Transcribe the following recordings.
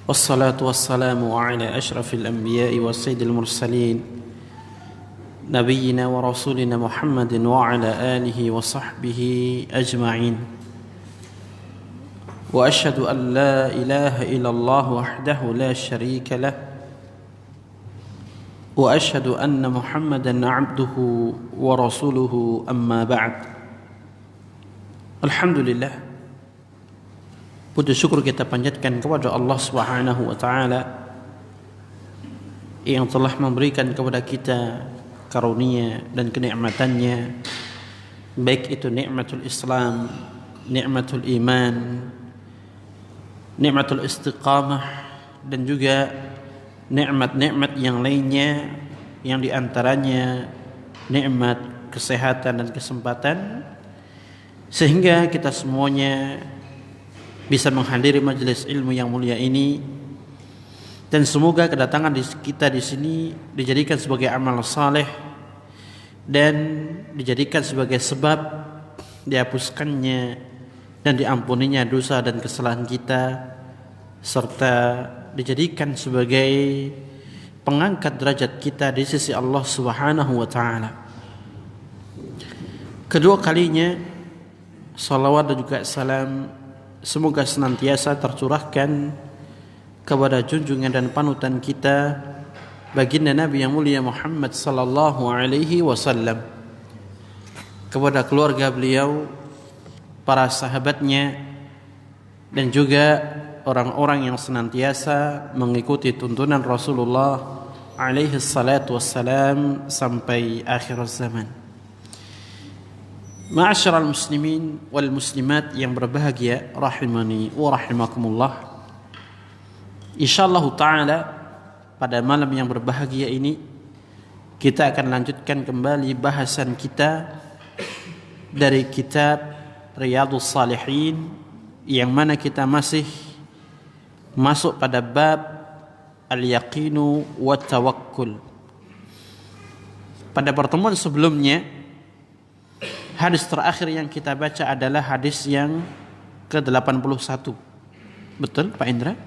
والصلاة والسلام على أشرف الأنبياء والسيد المرسلين نبينا ورسولنا محمد وعلى آله وصحبه أجمعين وأشهد أن لا إله إلا الله وحده لا شريك له وأشهد أن محمدا عبده ورسوله أما بعد. Alhamdulillah, puji syukur kita panjatkan kepada Allah Subhanahu wa taala yang telah memberikan kepada kita karunia dan kenikmatannya, baik itu nikmatul Islam, nikmatul iman, nikmatul istiqamah, dan juga nikmat-nikmat yang lainnya, yang diantaranya nikmat kesehatan dan kesempatan, sehingga kita semuanya bisa menghadiri majelis ilmu yang mulia ini. Dan semoga kedatangan kita di sini dijadikan sebagai amal saleh dan dijadikan sebagai sebab dihapuskannya dan diampuninya dosa dan kesalahan kita, serta dijadikan sebagai pengangkat derajat kita di sisi Allah Subhanahu wa taala. Kedua kalinya salawat dan juga salam semoga senantiasa tercurahkan kepada junjungan dan panutan kita, baginda Nabi yang mulia Muhammad sallallahu alaihi wasallam, kepada keluarga beliau, para sahabatnya, dan juga orang-orang yang senantiasa mengikuti tuntunan Rasulullah alaihi salatu wassalam sampai akhir zaman. Ma'asyiral muslimin wal muslimat yang berbahagia rahimani wa rahimakumullah. Insyaallah ta'ala pada malam yang berbahagia ini kita akan lanjutkan kembali bahasan kita dari kitab Riyadhus Shalihin, yang mana kita masih masuk pada bab al-yaqinu wa tawakkul. Pada pertemuan sebelumnya, hadis terakhir yang kita baca adalah hadis yang ke-81. Betul Pak Indra?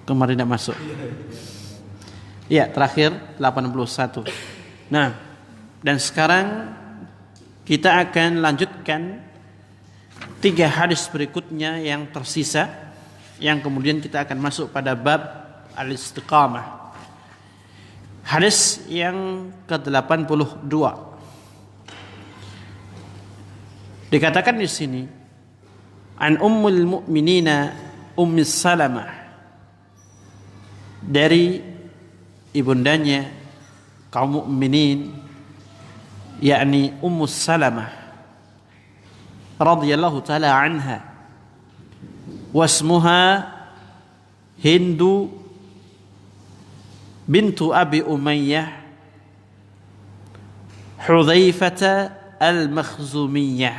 Kemarin tidak masuk. Ya, terakhir 81. Nah, dan sekarang kita akan lanjutkan 3 hadis berikutnya yang tersisa, yang kemudian kita akan masuk pada bab al-istiqamah. Hadis yang ke-82. Dikatakan di sini, an ummul mu'minina Ummi Salamah, dari ibundanya kaum mukminin, yakni Ummu Salamah radhiyallahu taala anha, wasmuha Hindu bintu Abi Umayyah Hudzaifah al-Makhzumiyah.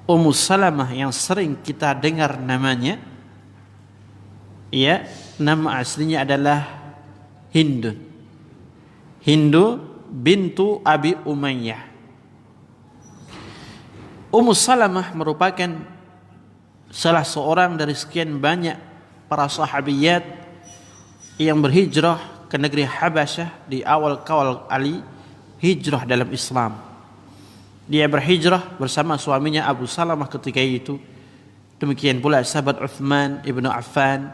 Ummu Salamah yang sering kita dengar namanya, ya, nama aslinya adalah Hindu bintu Abi Umayyah. Ummu Salamah merupakan salah seorang dari sekian banyak para sahabiyat yang berhijrah ke negeri Habasyah di awal Ali hijrah dalam Islam. Dia berhijrah bersama suaminya Abu Salamah ketika itu. Demikian pula sahabat Uthman ibnu Affan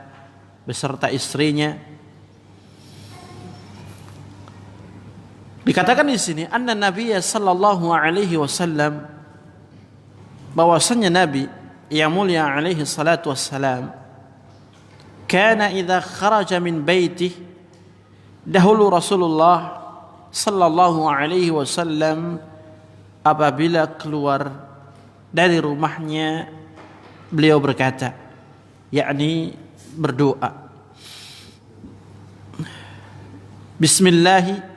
beserta istrinya. Dikatakan di sini anna Nabiya sallallahu alaihi wasallam, bahwasanya Nabi yang mulia alaihi salatu wassalam, kana idza kharaja min baitih, dahulu Rasulullah sallallahu alaihi wasallam apabila keluar dari rumahnya, beliau berkata, yakni berdoa, Bismillah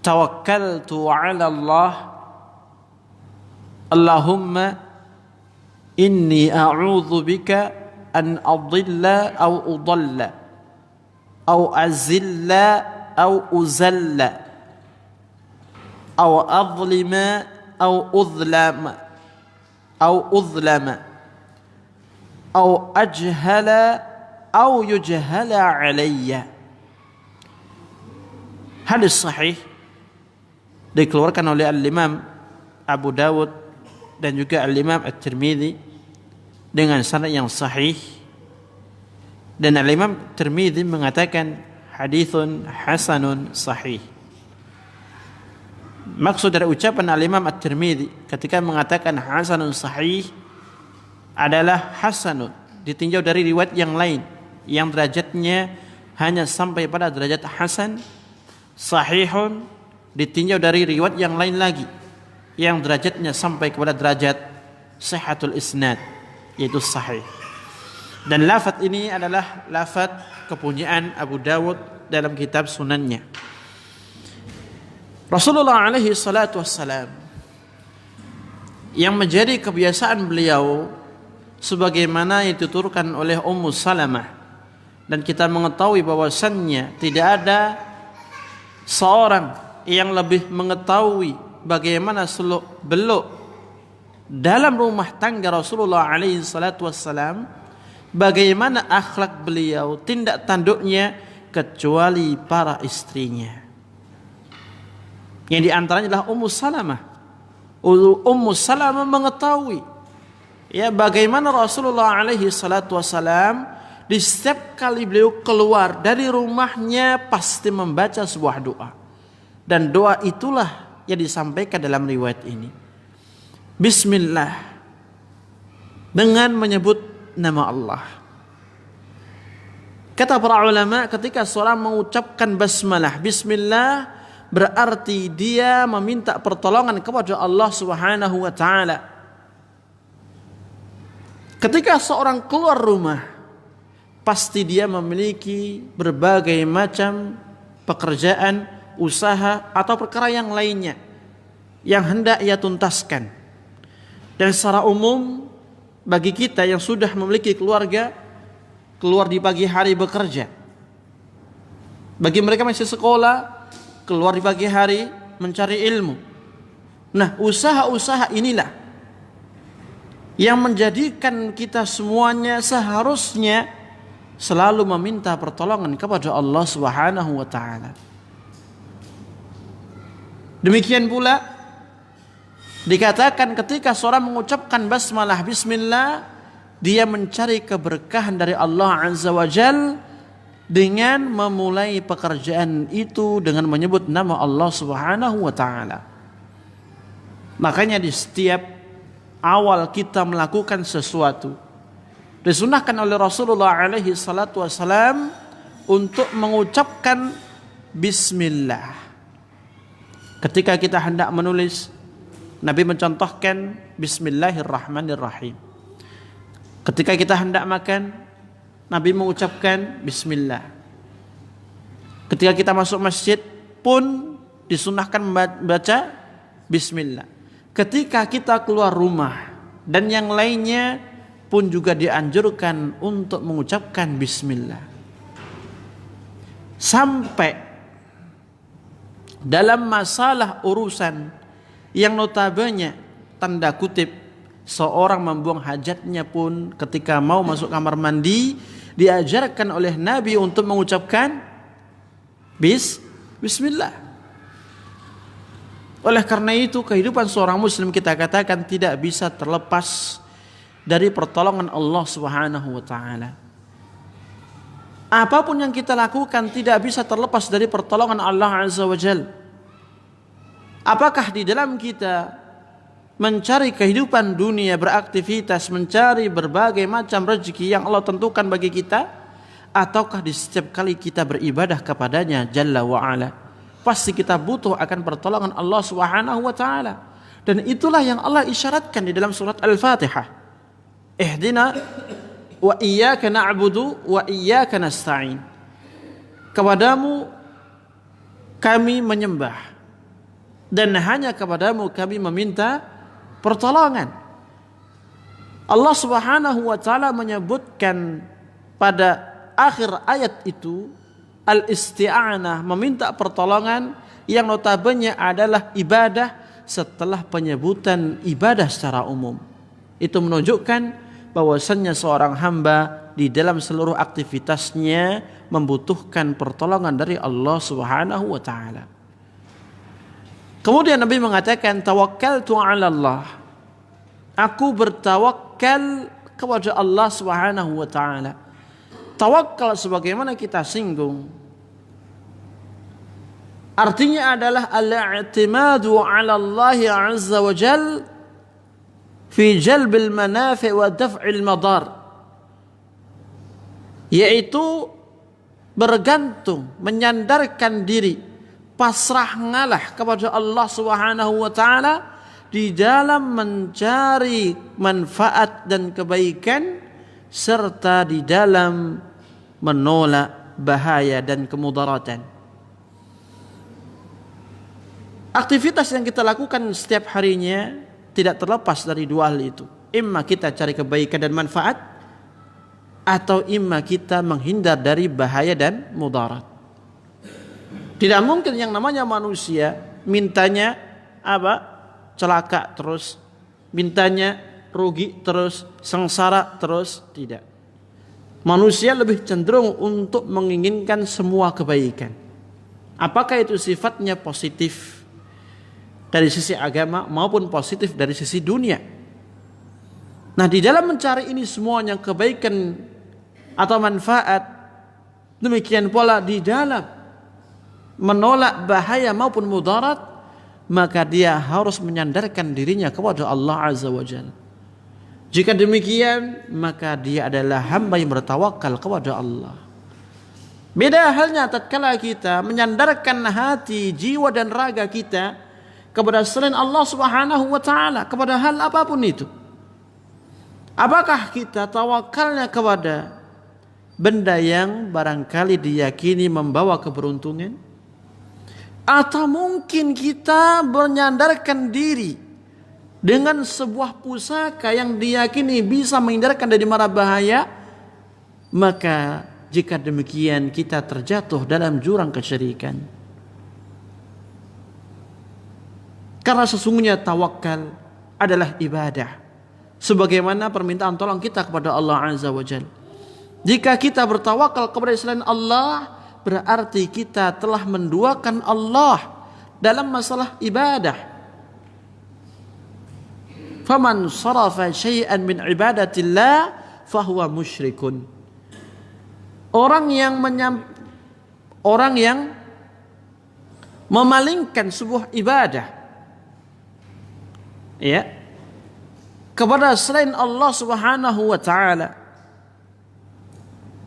tawakkaltu ala Allah, Allahumma inni a'udzu bika an adilla aw udalla aw azilla aw uzalla aw adlima aw udlama au udlama au ajhala au yujhala alayya. Hadis sahih dikeluarkan oleh Al-Imam Abu Dawud dan juga Al-Imam At-Tirmidzi dengan sanad yang sahih, dan Al-Imam Tirmidzi mengatakan hadithun hasanun sahih. Maksud dari ucapan Al-Imam At-Tirmidzi ketika mengatakan hasanun sahih adalah hasanun ditinjau dari riwayat yang lain yang derajatnya hanya sampai pada derajat hasan, sahihun ditinjau dari riwayat yang lain lagi yang derajatnya sampai kepada derajat sihhatul isnad, yaitu sahih. Dan lafaz ini adalah lafaz kepunyaan Abu Dawud dalam kitab sunannya. Rasulullah alaihi salatu wassalam yang menjadi kebiasaan beliau sebagaimana yang dituturkan oleh Ummu Salamah, dan kita mengetahui bahwasannya tidak ada seorang yang lebih mengetahui bagaimana seluk-beluk dalam rumah tangga Rasulullah alaihi salatu wassalam, bagaimana akhlak beliau, tindak tanduknya, kecuali para istrinya. Yang diantaranya adalah Ummu Salamah. Ummu Salamah mengetahui ya bagaimana Rasulullah alaihi salatu wassalam di setiap kali beliau keluar dari rumahnya pasti membaca sebuah doa. Dan doa itulah yang disampaikan dalam riwayat ini. Bismillah, dengan menyebut nama Allah. Kata para ulama, ketika seorang mengucapkan basmalah, bismillah, berarti dia meminta pertolongan kepada Allah Subhanahu wa taala. Ketika seorang keluar rumah, pasti dia memiliki berbagai macam pekerjaan, usaha atau perkara yang lainnya yang hendak ia tuntaskan. Dan secara umum bagi kita yang sudah memiliki keluarga, keluar di pagi hari bekerja. Bagi mereka masih sekolah, keluar di pagi hari mencari ilmu. Nah, usaha-usaha inilah yang menjadikan kita semuanya seharusnya selalu meminta pertolongan kepada Allah Subhanahu wa taala. Demikian pula dikatakan ketika seorang mengucapkan basmalah bismillah, dia mencari keberkahan dari Allah Azza wa Jal dengan memulai pekerjaan itu dengan menyebut nama Allah Subhanahu wa taala. Makanya di setiap awal kita melakukan sesuatu, disunahkan oleh Rasulullah alaihi salatu wassalam untuk mengucapkan bismillah. Ketika kita hendak menulis, Nabi mencontohkan bismillahirrahmanirrahim. Ketika kita hendak makan, Nabi mengucapkan bismillah. Ketika kita masuk masjid pun disunahkan membaca bismillah. Ketika kita keluar rumah dan yang lainnya pun juga dianjurkan untuk mengucapkan bismillah. Sampai dalam masalah urusan yang notabene tanda kutip seorang membuang hajatnya pun ketika mau masuk kamar mandi diajarkan oleh Nabi untuk mengucapkan bismillah. Oleh karena itu kehidupan seorang muslim kita katakan tidak bisa terlepas dari pertolongan Allah Subhanahu wa taala. Apapun yang kita lakukan tidak bisa terlepas dari pertolongan Allah Azza wa Jalla. Apakah di dalam kita mencari kehidupan dunia, beraktivitas, mencari berbagai macam rezeki yang Allah tentukan bagi kita, ataukah di setiap kali kita beribadah kepadanya Jalla wa Ala, pasti kita butuh akan pertolongan Allah Subhanahu wa taala. Dan itulah yang Allah isyaratkan di dalam surat Al-Fatihah. Ihdina wa iyyaka na'budu wa iyyaka nasta'in. Kepadamu kami menyembah dan hanya kepadamu kami meminta pertolongan. Allah Subhanahu wa taala menyebutkan pada akhir ayat itu al-isti'anah, meminta pertolongan, yang notabene adalah ibadah setelah penyebutan ibadah secara umum. Itu menunjukkan bahwasannya seorang hamba di dalam seluruh aktivitasnya membutuhkan pertolongan dari Allah Subhanahu wa taala. Kemudian Nabi mengatakan tawakkaltu 'ala Allah. Aku bertawakal kepada Allah Subhanahu wa taala. Tawakal sebagaimana kita singgung artinya adalah al-i'timadu 'ala Allah 'azza wa jalla fi jalbil manafi' wa daf'il madar. Yaitu bergantung, menyandarkan diri, pasrah ngalah kepada Allah Subhanahu wa taala di dalam mencari manfaat dan kebaikan serta di dalam menolak bahaya dan kemudaratan. Aktivitas yang kita lakukan setiap harinya tidak terlepas dari dua hal itu. Imma kita cari kebaikan dan manfaat, atau imma kita menghindar dari bahaya dan mudarat. Tidak mungkin yang namanya manusia mintanya apa? Celaka terus, mintanya rugi terus, sengsara terus, tidak. Manusia lebih cenderung untuk menginginkan semua kebaikan. Apakah itu sifatnya positif dari sisi agama maupun positif dari sisi dunia. Nah, di dalam mencari ini semuanya kebaikan atau manfaat, demikian pula di dalam menolak bahaya maupun mudarat, maka dia harus menyandarkan dirinya kepada Allah Azza wa Jalla. Jika demikian, maka dia adalah hamba yang bertawakal kepada Allah. Beda halnya tatkala kita menyandarkan hati, jiwa dan raga kita kepada selain Allah Subhanahu wa taala, kepada hal apapun itu. Apakah kita tawakalnya kepada benda yang barangkali diyakini membawa keberuntungan? Atau mungkin kita menyandarkan diri dengan sebuah pusaka yang diyakini bisa menghindarkan dari mara bahaya? Maka jika demikian kita terjatuh dalam jurang kesyirikan. Karena sesungguhnya tawakal adalah ibadah, sebagaimana permintaan tolong kita kepada Allah Azza wa Jalla. Jika kita bertawakal kepada selain Allah, berarti kita telah menduakan Allah dalam masalah ibadah. Faman sarafa syai'an min ibadatillah fahuwa musyrikun. Orang yang memalingkan sebuah ibadah ya kepada selain Allah Subhanahu wa taala,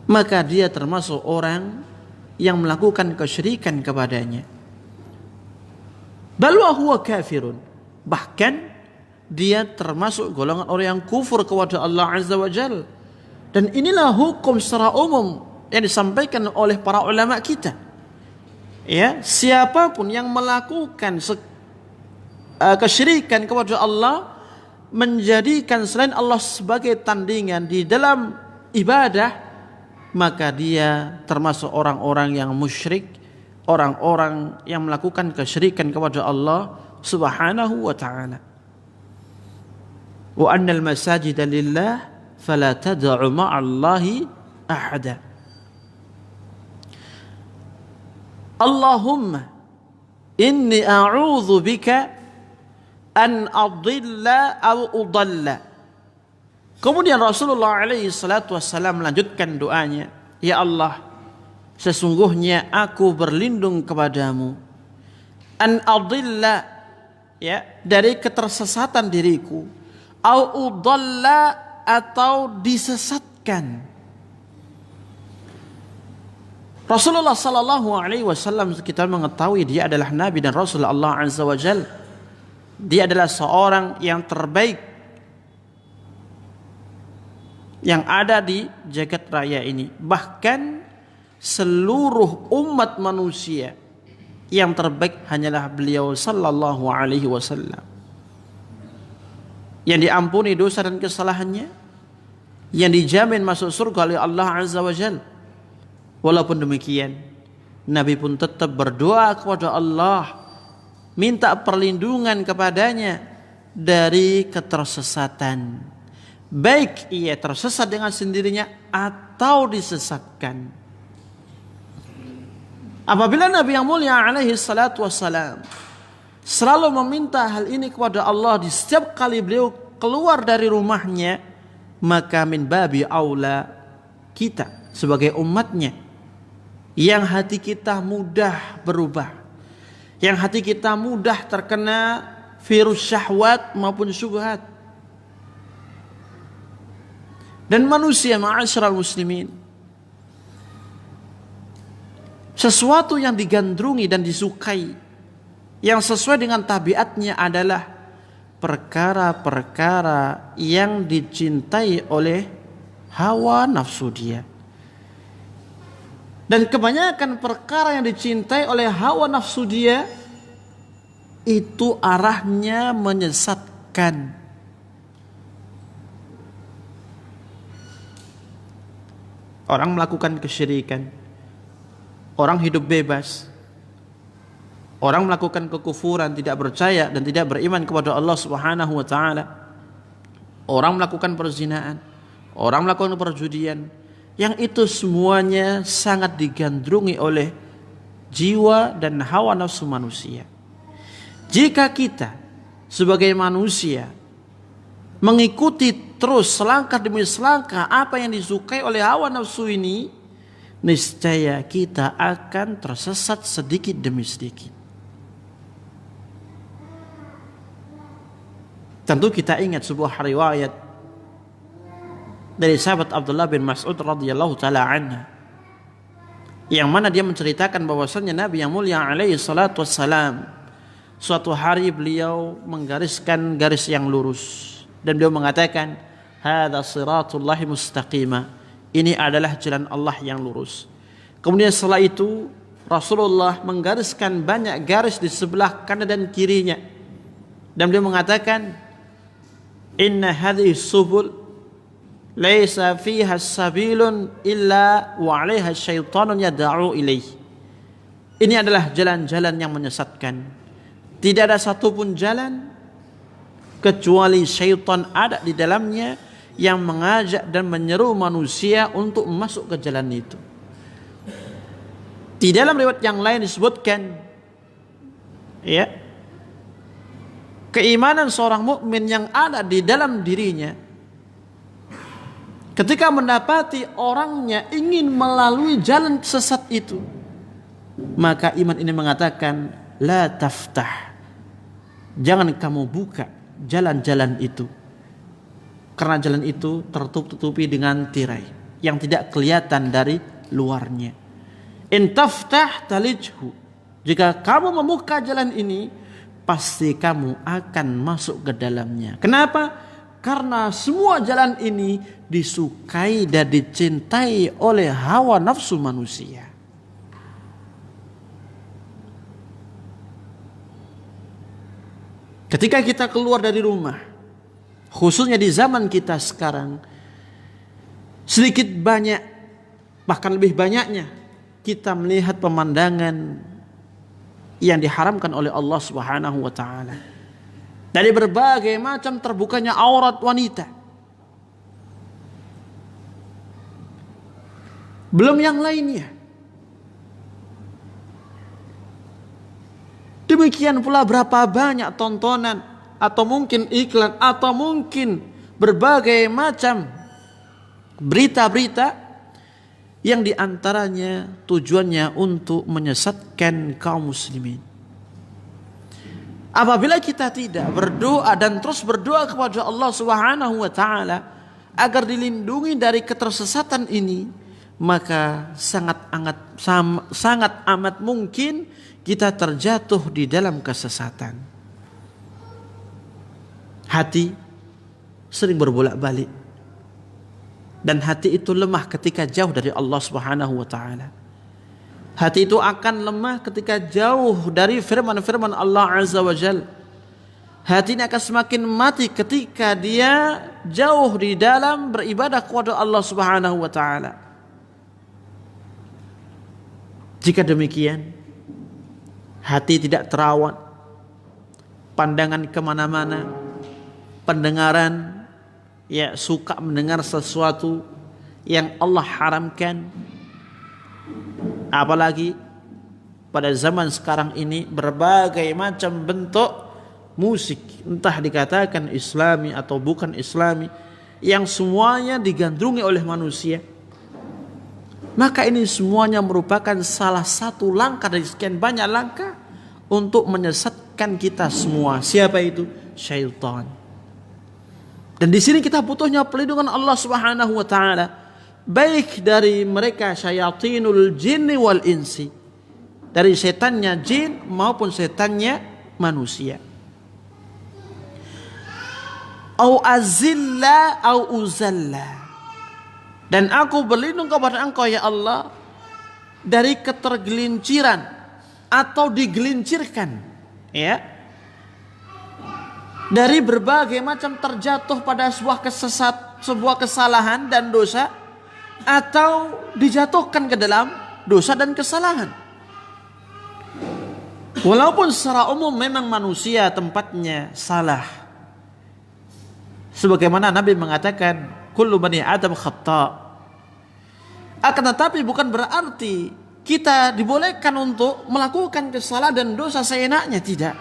maka dia termasuk orang yang melakukan kesyirikan kepadanya. Bal wa huwa kafirun. Bahkan dia termasuk golongan orang yang kufur kepada Allah Azza wa Jalla. Dan inilah hukum secara umum yang disampaikan oleh para ulama kita. Ya, siapapun yang melakukan kesyirikan kepada Allah, menjadikan selain Allah sebagai tandingan di dalam ibadah, maka dia termasuk orang-orang yang musyrik, orang-orang yang melakukan kesyirikan kepada Allah Subhanahu wa taala. Wa annal masajida lillah fala tad'u ma'allahi ahada. Allahumma inni a'udzu bika an adilla aw udalla. Kemudian Rasulullah alaihi salatu wassalam melanjutkan doanya, ya Allah, sesungguhnya aku berlindung kepadamu an adilla, ya, dari ketersesatan diriku, au udalla, atau disesatkan. Rasulullah sallallahu alaihi wasallam kita mengetahui dia adalah nabi dan rasul Allah Azza wa Jalla. Dia adalah seorang yang terbaik yang ada di jagat raya ini. Bahkan seluruh umat manusia yang terbaik hanyalah beliau sallallahu alaihi wasallam, yang diampuni dosa dan kesalahannya, yang dijamin masuk surga oleh Allah Azza wa Jalla. Walaupun demikian, Nabi pun tetap berdoa kepada Allah, minta perlindungan kepadanya dari ketersesatan, baik ia tersesat dengan sendirinya atau disesatkan. Apabila Nabi yang mulia alaihi salatu wassalam selalu meminta hal ini kepada Allah di setiap kali beliau keluar dari rumahnya, maka min babi aula kita sebagai umatnya yang hati kita mudah berubah, yang hati kita mudah terkena virus syahwat maupun syubhat. Dan manusia ma'asyiral muslimin, sesuatu yang digandrungi dan disukai, yang sesuai dengan tabiatnya adalah perkara-perkara yang dicintai oleh hawa nafsu dia. Dan kebanyakan perkara yang dicintai oleh hawa nafsu dia itu arahnya menyesatkan. Orang melakukan kesyirikan, orang hidup bebas, orang melakukan kekufuran, tidak percaya dan tidak beriman kepada Allah Subhanahu wa taala. Orang melakukan perzinaan, orang melakukan perjudian, yang itu semuanya sangat digandrungi oleh jiwa dan hawa nafsu manusia. Jika kita sebagai manusia mengikuti terus selangkah demi selangkah apa yang disukai oleh hawa nafsu ini, niscaya kita akan tersesat sedikit demi sedikit. Tentu kita ingat sebuah riwayat dari sahabat Abdullah bin Mas'ud radhiyallahu taala anhu, yang mana dia menceritakan bahwasanya Nabi yang mulia alaihi salatu wassalam suatu hari beliau menggariskan garis yang lurus dan beliau mengatakan, hadza shiratullahi mustaqima, ini adalah jalan Allah yang lurus. Kemudian setelah itu Rasulullah menggariskan banyak garis di sebelah kanan dan kirinya, dan beliau mengatakan, inna hadhihi subul laisa fiha sabilun illa wa 'alaiha syaitanun yad'u ilaih. Ini adalah jalan-jalan yang menyesatkan. Tidak ada satupun jalan kecuali syaitan ada di dalamnya yang mengajak dan menyeru manusia untuk masuk ke jalan itu. Di dalam riwayat yang lain disebutkan, ya, keimanan seorang mukmin yang ada di dalam dirinya ketika mendapati orangnya ingin melalui jalan sesat itu, maka iman ini mengatakan, la taftah, jangan kamu buka jalan-jalan itu, karena jalan itu tertutupi dengan tirai yang tidak kelihatan dari luarnya. In taftah talijhu, jika kamu membuka jalan ini pasti kamu akan masuk ke dalamnya. Kenapa? Karena semua jalan ini disukai dan dicintai oleh hawa nafsu manusia. Ketika kita keluar dari rumah, khususnya di zaman kita sekarang, sedikit banyak, bahkan lebih banyaknya, kita melihat pemandangan yang diharamkan oleh Allah Subhanahu wa taala. Dari berbagai macam terbukanya aurat wanita. Belum yang lainnya. Demikian pula berapa banyak tontonan atau mungkin iklan atau mungkin berbagai macam berita-berita yang diantaranya tujuannya untuk menyesatkan kaum muslimin. Apabila kita tidak berdoa dan terus berdoa kepada Allah Subhanahu wa taala agar dilindungi dari ketersesatan ini, maka sangat amat mungkin kita terjatuh di dalam kesesatan. Hati sering berbolak-balik, dan hati itu lemah ketika jauh dari Allah Subhanahu wa taala. Hati itu akan lemah ketika jauh dari firman-firman Allah Azza wa Jalla. Hati ini akan semakin mati ketika dia jauh di dalam beribadah kepada Allah Subhanahu wa taala. Jika demikian, hati tidak terawat, pandangan kemana-mana, pendengaran ya suka mendengar sesuatu yang Allah haramkan. Apalagi pada zaman sekarang ini berbagai macam bentuk musik, entah dikatakan islami atau bukan islami, yang semuanya digandrungi oleh manusia. Maka ini semuanya merupakan salah satu langkah dari sekian banyak langkah untuk menyesatkan kita semua. Siapa itu? Syaitan. Dan di sini kita butuhnya perlindungan Allah Subhanahu wa taala, baik dari mereka syayatinul jinni wal insi, dari setannya jin maupun setannya manusia. Au azilla au uzalla. Dan aku berlindung kepada Engkau ya Allah dari ketergelinciran atau digelincirkan, ya, dari berbagai macam terjatuh pada sebuah kesalahan dan dosa, atau dijatuhkan ke dalam dosa dan kesalahan. Walaupun secara umum memang manusia tempatnya salah, sebagaimana Nabi mengatakan kullu bani Adam khata'. Akan tetapi bukan berarti kita dibolehkan untuk melakukan kesalahan dan dosa seenaknya, tidak.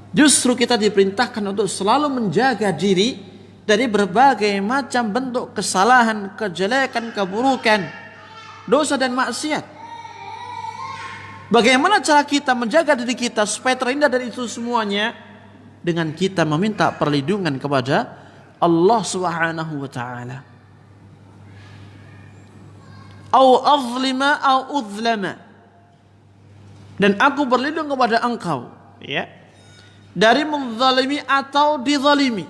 Justru kita diperintahkan untuk selalu menjaga diri dari berbagai macam bentuk kesalahan, kejelekan, keburukan, dosa dan maksiat. Bagaimana cara kita menjaga diri kita supaya terhindar dari itu semuanya? Dengan kita meminta perlindungan kepada Allah Subhanahu wa taala. Au azlima au uzlama. Dan aku berlindung kepada Engkau, ya, dari menzalimi atau dizalimi.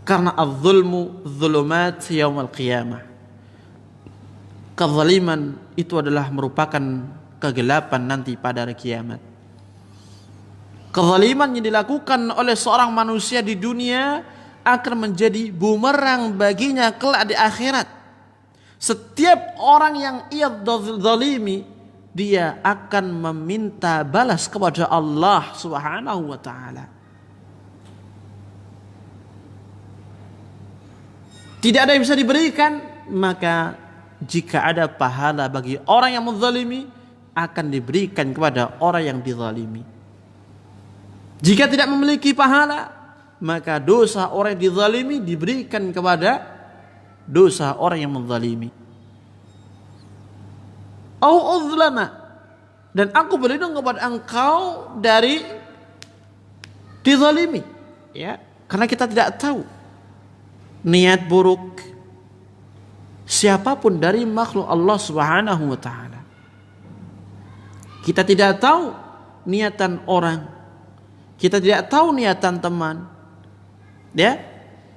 Karena az-zulmu dzulumat yaumil qiyamah. Kezaliman itu adalah merupakan kegelapan nanti pada hari kiamat. Kezaliman yang dilakukan oleh seorang manusia di dunia akan menjadi bumerang baginya kelak di akhirat. Setiap orang yang ia zalimi, dia akan meminta balas kepada Allah Subhanahu wa taala. Tidak ada yang bisa diberikan, maka jika ada pahala bagi orang yang menzalimi, akan diberikan kepada orang yang dizalimi. Jika tidak memiliki pahala, maka dosa orang yang dizalimi diberikan kepada dosa orang yang menzalimi. Au uzlama. Dan aku berlindung kepada Engkau dari dizalimi, ya, karena kita tidak tahu niat buruk siapapun dari makhluk Allah Subhanahu wa taala. Kita tidak tahu niatan orang, kita tidak tahu niatan teman, ya,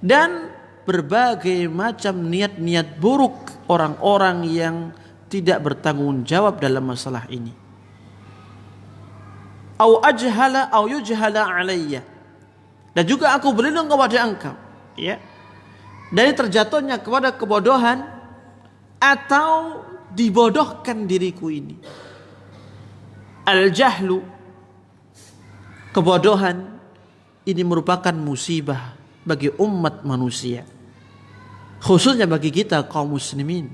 dan berbagai macam niat-niat buruk orang-orang yang tidak bertanggung jawab dalam masalah ini. Au ajhala au yujhala alayya. Dan juga aku berlindung kepada Engkau, ya, dari terjatuhnya kepada kebodohan atau dibodohkan diriku ini. Al-jahlu, kebodohan, ini merupakan musibah bagi umat manusia, khususnya bagi kita kaum muslimin.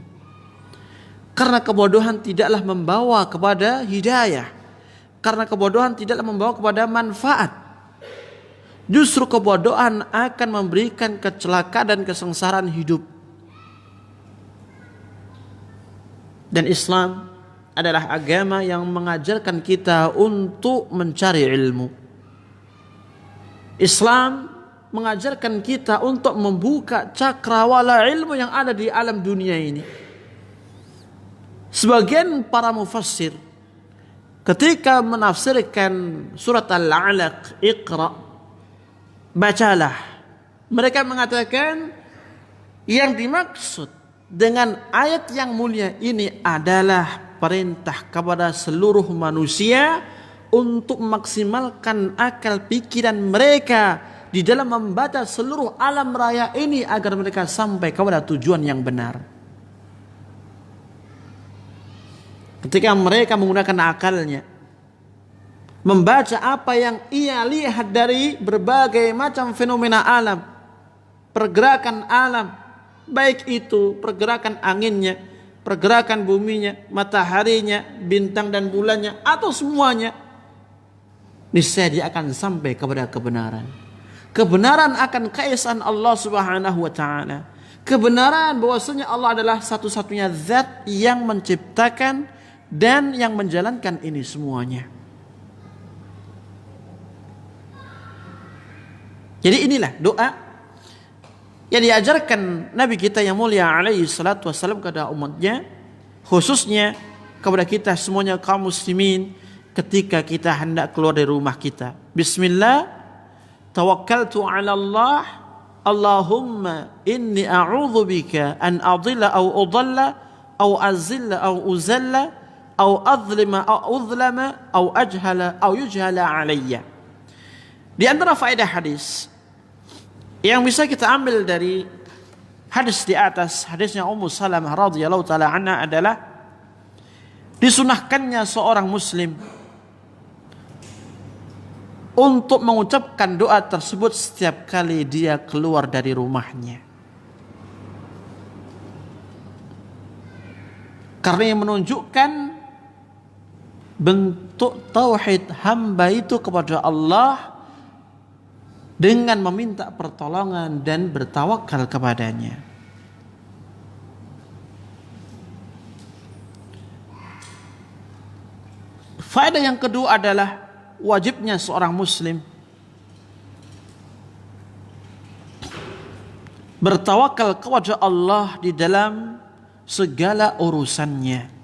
Karena kebodohan tidaklah membawa kepada hidayah, karena kebodohan tidaklah membawa kepada manfaat. Justru kebodohan akan memberikan kecelakaan dan kesengsaraan hidup. Dan Islam adalah agama yang mengajarkan kita untuk mencari ilmu. Islam mengajarkan kita untuk membuka cakrawala ilmu yang ada di alam dunia ini. Sebagian para mufassir ketika menafsirkan surat Al-Alaq, Iqra, bacalah, mereka mengatakan yang dimaksud dengan ayat yang mulia ini adalah perintah kepada seluruh manusia untuk memaksimalkan akal pikiran mereka di dalam membaca seluruh alam raya ini agar mereka sampai kepada tujuan yang benar. Ketika mereka menggunakan akalnya, membaca apa yang ia lihat dari berbagai macam fenomena alam, pergerakan alam, baik itu pergerakan anginnya, pergerakan buminya, mataharinya, bintang dan bulannya, atau semuanya, niscaya dia akan sampai kepada kebenaran. Kebenaran akan keesaan Allah Subhanahu wa taala. Kebenaran bahwasanya Allah adalah satu-satunya zat yang menciptakan dan yang menjalankan ini semuanya. Jadi inilah doa yang diajarkan Nabi kita yang mulia alaihi salatu wassalam kepada umatnya, khususnya kepada kita semuanya kaum muslimin ketika kita hendak keluar dari rumah kita. Bismillah, tawakkaltu ala Allah, Allahumma inni a'udzu bika an adilla aw udalla aw azilla aw uzalla aw adlima aw udlama aw ajhala aw yujhala alayya. Di antara faedah hadis yang bisa kita ambil dari hadis di atas, hadisnya Ummu Salamah radhiyallahu taala anha, adalah disunahkannya seorang muslim untuk mengucapkan doa tersebut setiap kali dia keluar dari rumahnya. Karena yang menunjukkan bentuk tauhid hamba itu kepada Allah dengan meminta pertolongan dan bertawakal kepadanya. Faedah yang kedua adalah wajibnya seorang muslim bertawakal kepada Allah di dalam segala urusannya.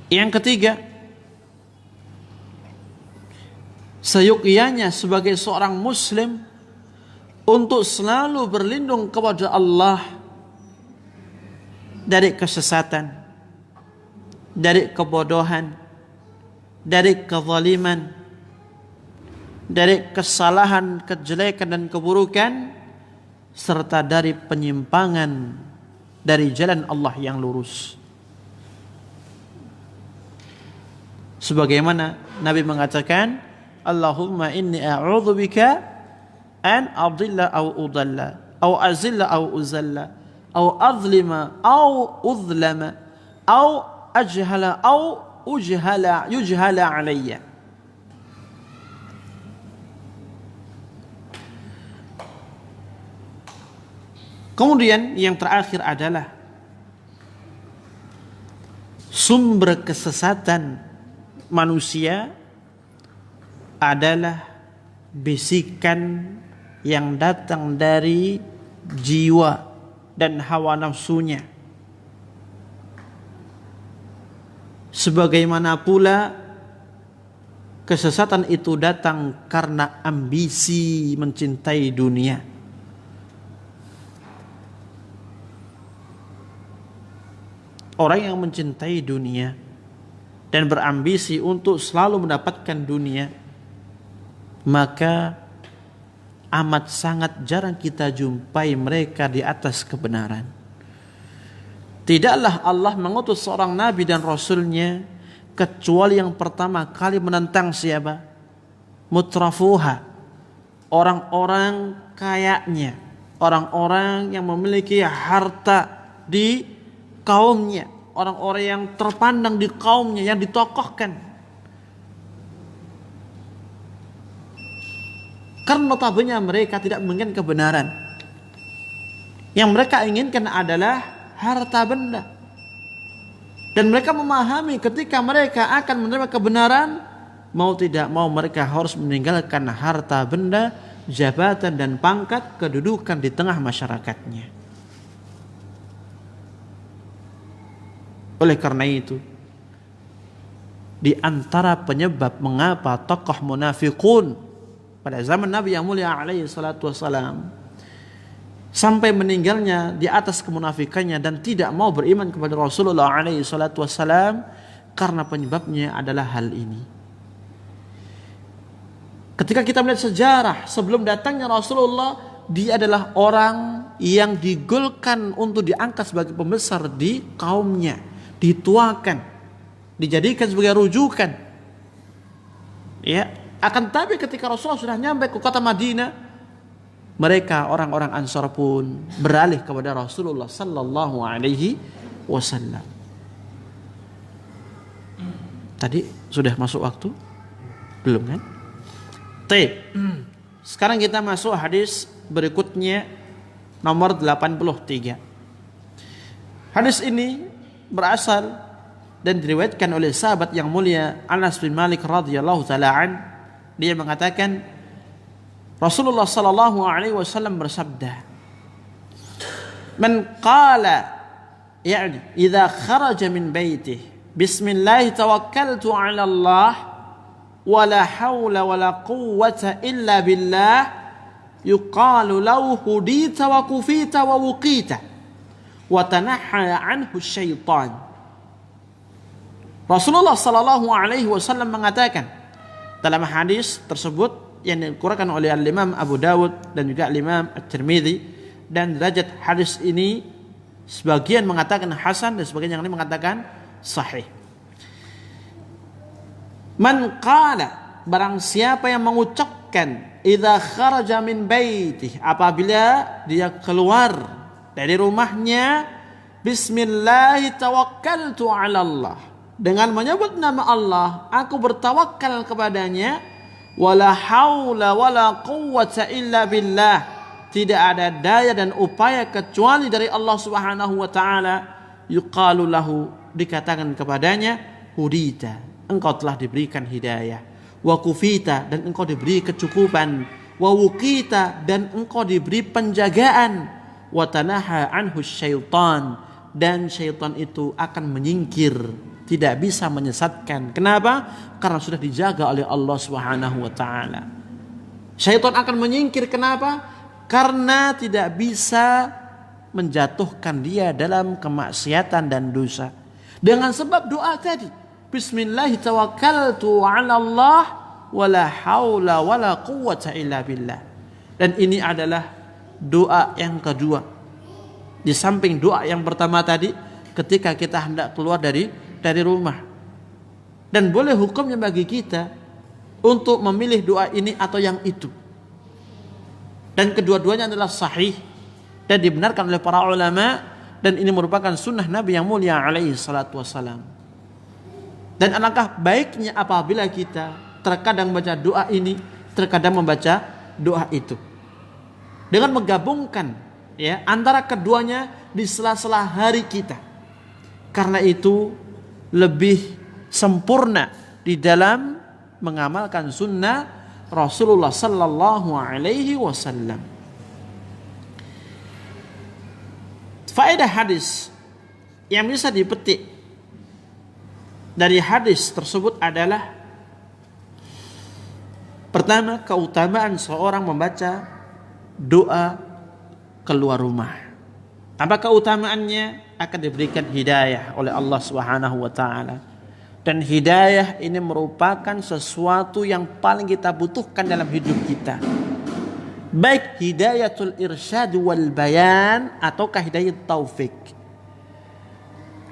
Yang ketiga, seyogyanya sebagai seorang muslim untuk selalu berlindung kepada Allah dari kesesatan, dari kebodohan, dari kezaliman, dari kesalahan, kejelekan dan keburukan, serta dari penyimpangan dari jalan Allah yang lurus. Sebagaimana Nabi mengatakan, Allahumma inni a'udzubika an adilla aw udalla aw azilla aw uzalla aw adlima aw udlama aw ajhala aw yujhala alayya. Kemudian yang terakhir adalah sumber kesesatan manusia adalah bisikan yang datang dari jiwa dan hawa nafsunya. Sebagaimana pula kesesatan itu datang karena ambisi mencintai dunia. Orang yang mencintai dunia dan berambisi untuk selalu mendapatkan dunia, maka amat sangat jarang kita jumpai mereka di atas kebenaran. Tidaklah Allah mengutus seorang nabi dan rasulnya kecuali yang pertama kali menentang siapa? Mutrafuha, orang-orang kayanya, orang-orang yang memiliki harta di kaumnya, orang-orang yang terpandang di kaumnya, yang ditokohkan. Karena notabene mereka tidak menginginkan kebenaran. Yang mereka inginkan adalah harta benda. Dan mereka memahami ketika mereka akan menerima kebenaran, mau tidak mau mereka harus meninggalkan harta benda, jabatan dan pangkat, kedudukan di tengah masyarakatnya. Oleh karena itu, di antara penyebab mengapa tokoh munafikun pada zaman Nabi yang mulia alaihi salatu wassalam sampai meninggalnya di atas kemunafikannya dan tidak mau beriman kepada Rasulullah alaihi salatu wassalam, karena penyebabnya adalah hal ini. Ketika kita melihat sejarah sebelum datangnya Rasulullah, dia adalah orang yang digolkan untuk diangkat sebagai pembesar di kaumnya, dituakan, dijadikan sebagai rujukan. Ya, akan tapi ketika Rasulullah sudah nyampe ke kota Madinah, mereka orang-orang Ansar pun beralih kepada Rasulullah sallallahu alaihi wasallam. Tadi sudah masuk waktu? Belum kan? Sekarang kita masuk hadis berikutnya, nomor 83. Hadis ini berasal dan diriwayatkan oleh sahabat yang mulia Anas bin Malik radhiyallahu taala an. Dia mengatakan Rasulullah sallallahu alaihi wasallam bersabda, "Man qala yani idza kharaja min baitihi bismillah tawakkaltu 'ala Allah wala haula wala quwwata illa billah yuqalu lahu hudita wa kufita wa wuqita wa tanahha anhu syaitan." Rasulullah sallallahu alaihi wasallam mengatakan dalam hadis tersebut yang dikeluarkan oleh Al-Imam Abu Dawud dan juga Al-Imam At-Tirmidzi, dan derajat hadis ini sebagian mengatakan hasan dan sebagian yang lain mengatakan sahih. Man qala, barang siapa yang mengucapkan idza kharaja min baitih, apabila dia keluar dari rumahnya, bismillah tawakkaltu 'ala Allah, dengan menyebut nama Allah aku bertawakal kepadanya, wala haula wala quwwata illa billah, tidak ada daya dan upaya kecuali dari Allah Subhanahu wa taala, yuqalu lahu, dikatakan kepadanya, hudita, engkau telah diberikan hidayah, wa kufita, dan engkau diberi kecukupan, wa wuqita, dan engkau diberi penjagaan, wa tanaha anhu syaitan, dan syaitan itu akan menyingkir, tidak bisa menyesatkan. Kenapa? Karena sudah dijaga oleh Allah Subhanahu wa taala. Syaitan akan menyingkir, kenapa? Karena tidak bisa menjatuhkan dia dalam kemaksiatan dan dosa. Dengan sebab doa tadi, bismillah tawakkaltu 'ala Allah wala haula wala quwwata illa billah. Dan ini adalah doa yang kedua. Di samping doa yang pertama tadi ketika kita hendak keluar dari rumah. Dan boleh hukumnya bagi kita untuk memilih doa ini atau yang itu. Dan kedua-duanya adalah sahih dan dibenarkan oleh para ulama, dan ini merupakan sunnah Nabi yang mulia alaihi salatu wassalam. Dan alangkah baiknya apabila kita terkadang membaca doa ini, terkadang membaca doa itu, dengan menggabungkan ya antara keduanya di sela-sela hari kita. Karena itu lebih sempurna di dalam mengamalkan sunnah Rasulullah sallallahu alaihi wasallam. Faedah hadis yang bisa dipetik dari hadis tersebut adalah, pertama, keutamaan seorang membaca doa keluar rumah. Apa keutamaannya? Akan diberikan hidayah oleh Allah Subhanahu wa taala. Dan hidayah ini merupakan sesuatu yang paling kita butuhkan dalam hidup kita. Baik hidayatul irsyad wal bayan ataukah hidayat taufik.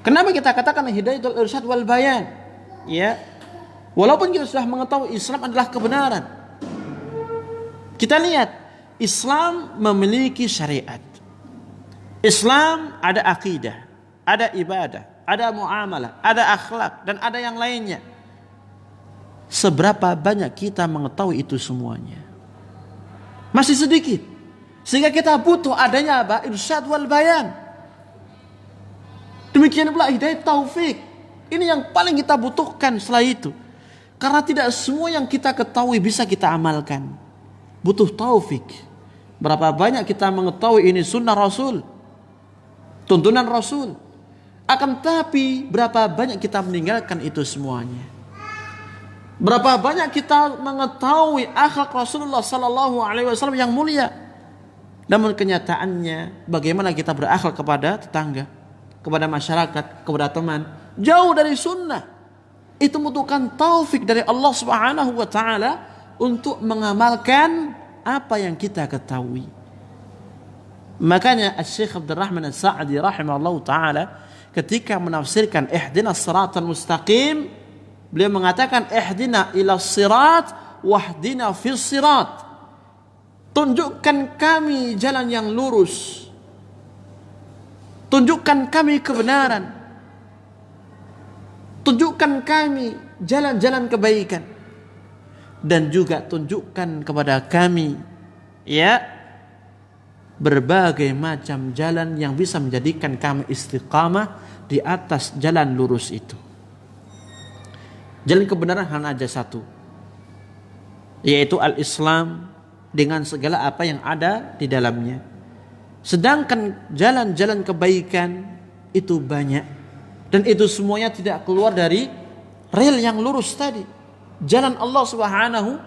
Kenapa kita katakan hidayatul irsyad wal bayan? Ya. Walaupun kita sudah mengetahui Islam adalah kebenaran. Kita lihat, Islam memiliki syariat. Islam ada akidah, ada ibadah, ada muamalah, ada akhlak, dan ada yang lainnya. Seberapa banyak kita mengetahui itu semuanya? Masih sedikit. Sehingga kita butuh adanya apa? Irsyad wal bayan. Demikian pula hidayah taufik. Ini yang paling kita butuhkan setelah itu. Karena tidak semua yang kita ketahui bisa kita amalkan. Butuh taufik. Berapa banyak kita mengetahui ini sunnah Rasul, tuntunan Rasul. Akan tapi berapa banyak kita meninggalkan itu semuanya? Berapa banyak kita mengetahui akhlak Rasulullah sallallahu alaihi wasallam yang mulia, namun kenyataannya bagaimana kita berakhlak kepada tetangga, kepada masyarakat, kepada teman, jauh dari sunnah. Itu membutuhkan taufik dari Allah Subhanahu wa taala untuk mengamalkan apa yang kita ketahui. Makanya Syekh Abdurrahman As-Sa'di rahimahullahu taala ketika menafsirkan ihdinas siratal mustaqim, beliau mengatakan ihdina ila sirat wahdina fis sirat. Tunjukkan kami jalan yang lurus. Tunjukkan kami kebenaran. Tunjukkan kami jalan-jalan kebaikan. Dan juga tunjukkan kepada kami berbagai macam jalan yang bisa menjadikan kami istiqamah di atas jalan lurus itu. Jalan kebenaran hanya ada satu, yaitu al-Islam dengan segala apa yang ada di dalamnya. Sedangkan jalan-jalan kebaikan itu banyak, dan itu semuanya tidak keluar dari rel yang lurus tadi, jalan Allah Subhanahu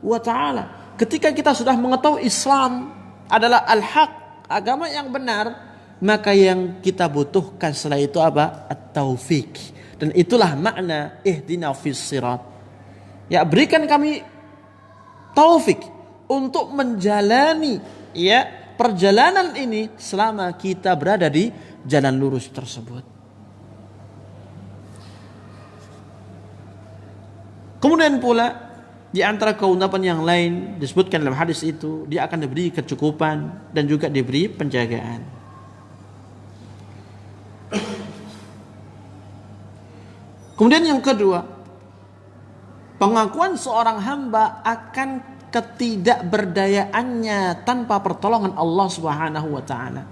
wa taala. Ketika kita sudah mengetahui Islam adalah al-haq, agama yang benar, maka yang kita butuhkan setelah itu apa? At-taufik. Dan itulah makna ihdina fis sirat. Ya, berikan kami taufik untuk menjalani perjalanan ini selama kita berada di jalan lurus tersebut. Kemudian pula di antara keutamaan yang lain disebutkan dalam hadis itu, dia akan diberi kecukupan dan juga diberi penjagaan. Kemudian yang kedua, pengakuan seorang hamba akan ketidakberdayaannya tanpa pertolongan Allah Subhanahu wa taala.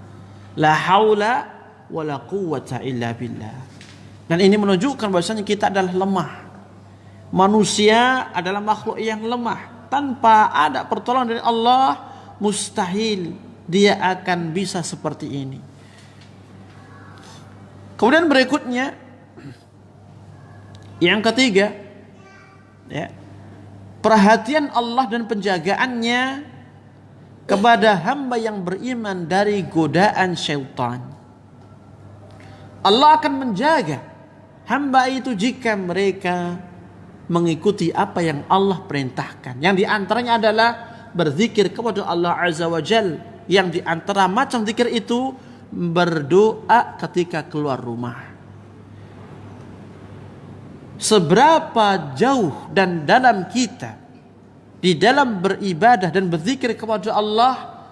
La haula wala quwwata illa billah. Dan ini menunjukkan bahwasanya kita adalah lemah. Manusia adalah makhluk yang lemah. Tanpa ada pertolongan dari Allah, mustahil dia akan bisa seperti ini. Kemudian berikutnya, yang ketiga, perhatian Allah dan penjagaannya kepada hamba yang beriman dari godaan syaitan. Allah akan menjaga hamba itu jika mereka mengikuti apa yang Allah perintahkan. Yang diantaranya adalah berzikir kepada Allah Azza wa Jal. Yang diantara macam zikir itu berdoa ketika keluar rumah. Seberapa jauh dan dalam kita di dalam beribadah dan berzikir kepada Allah,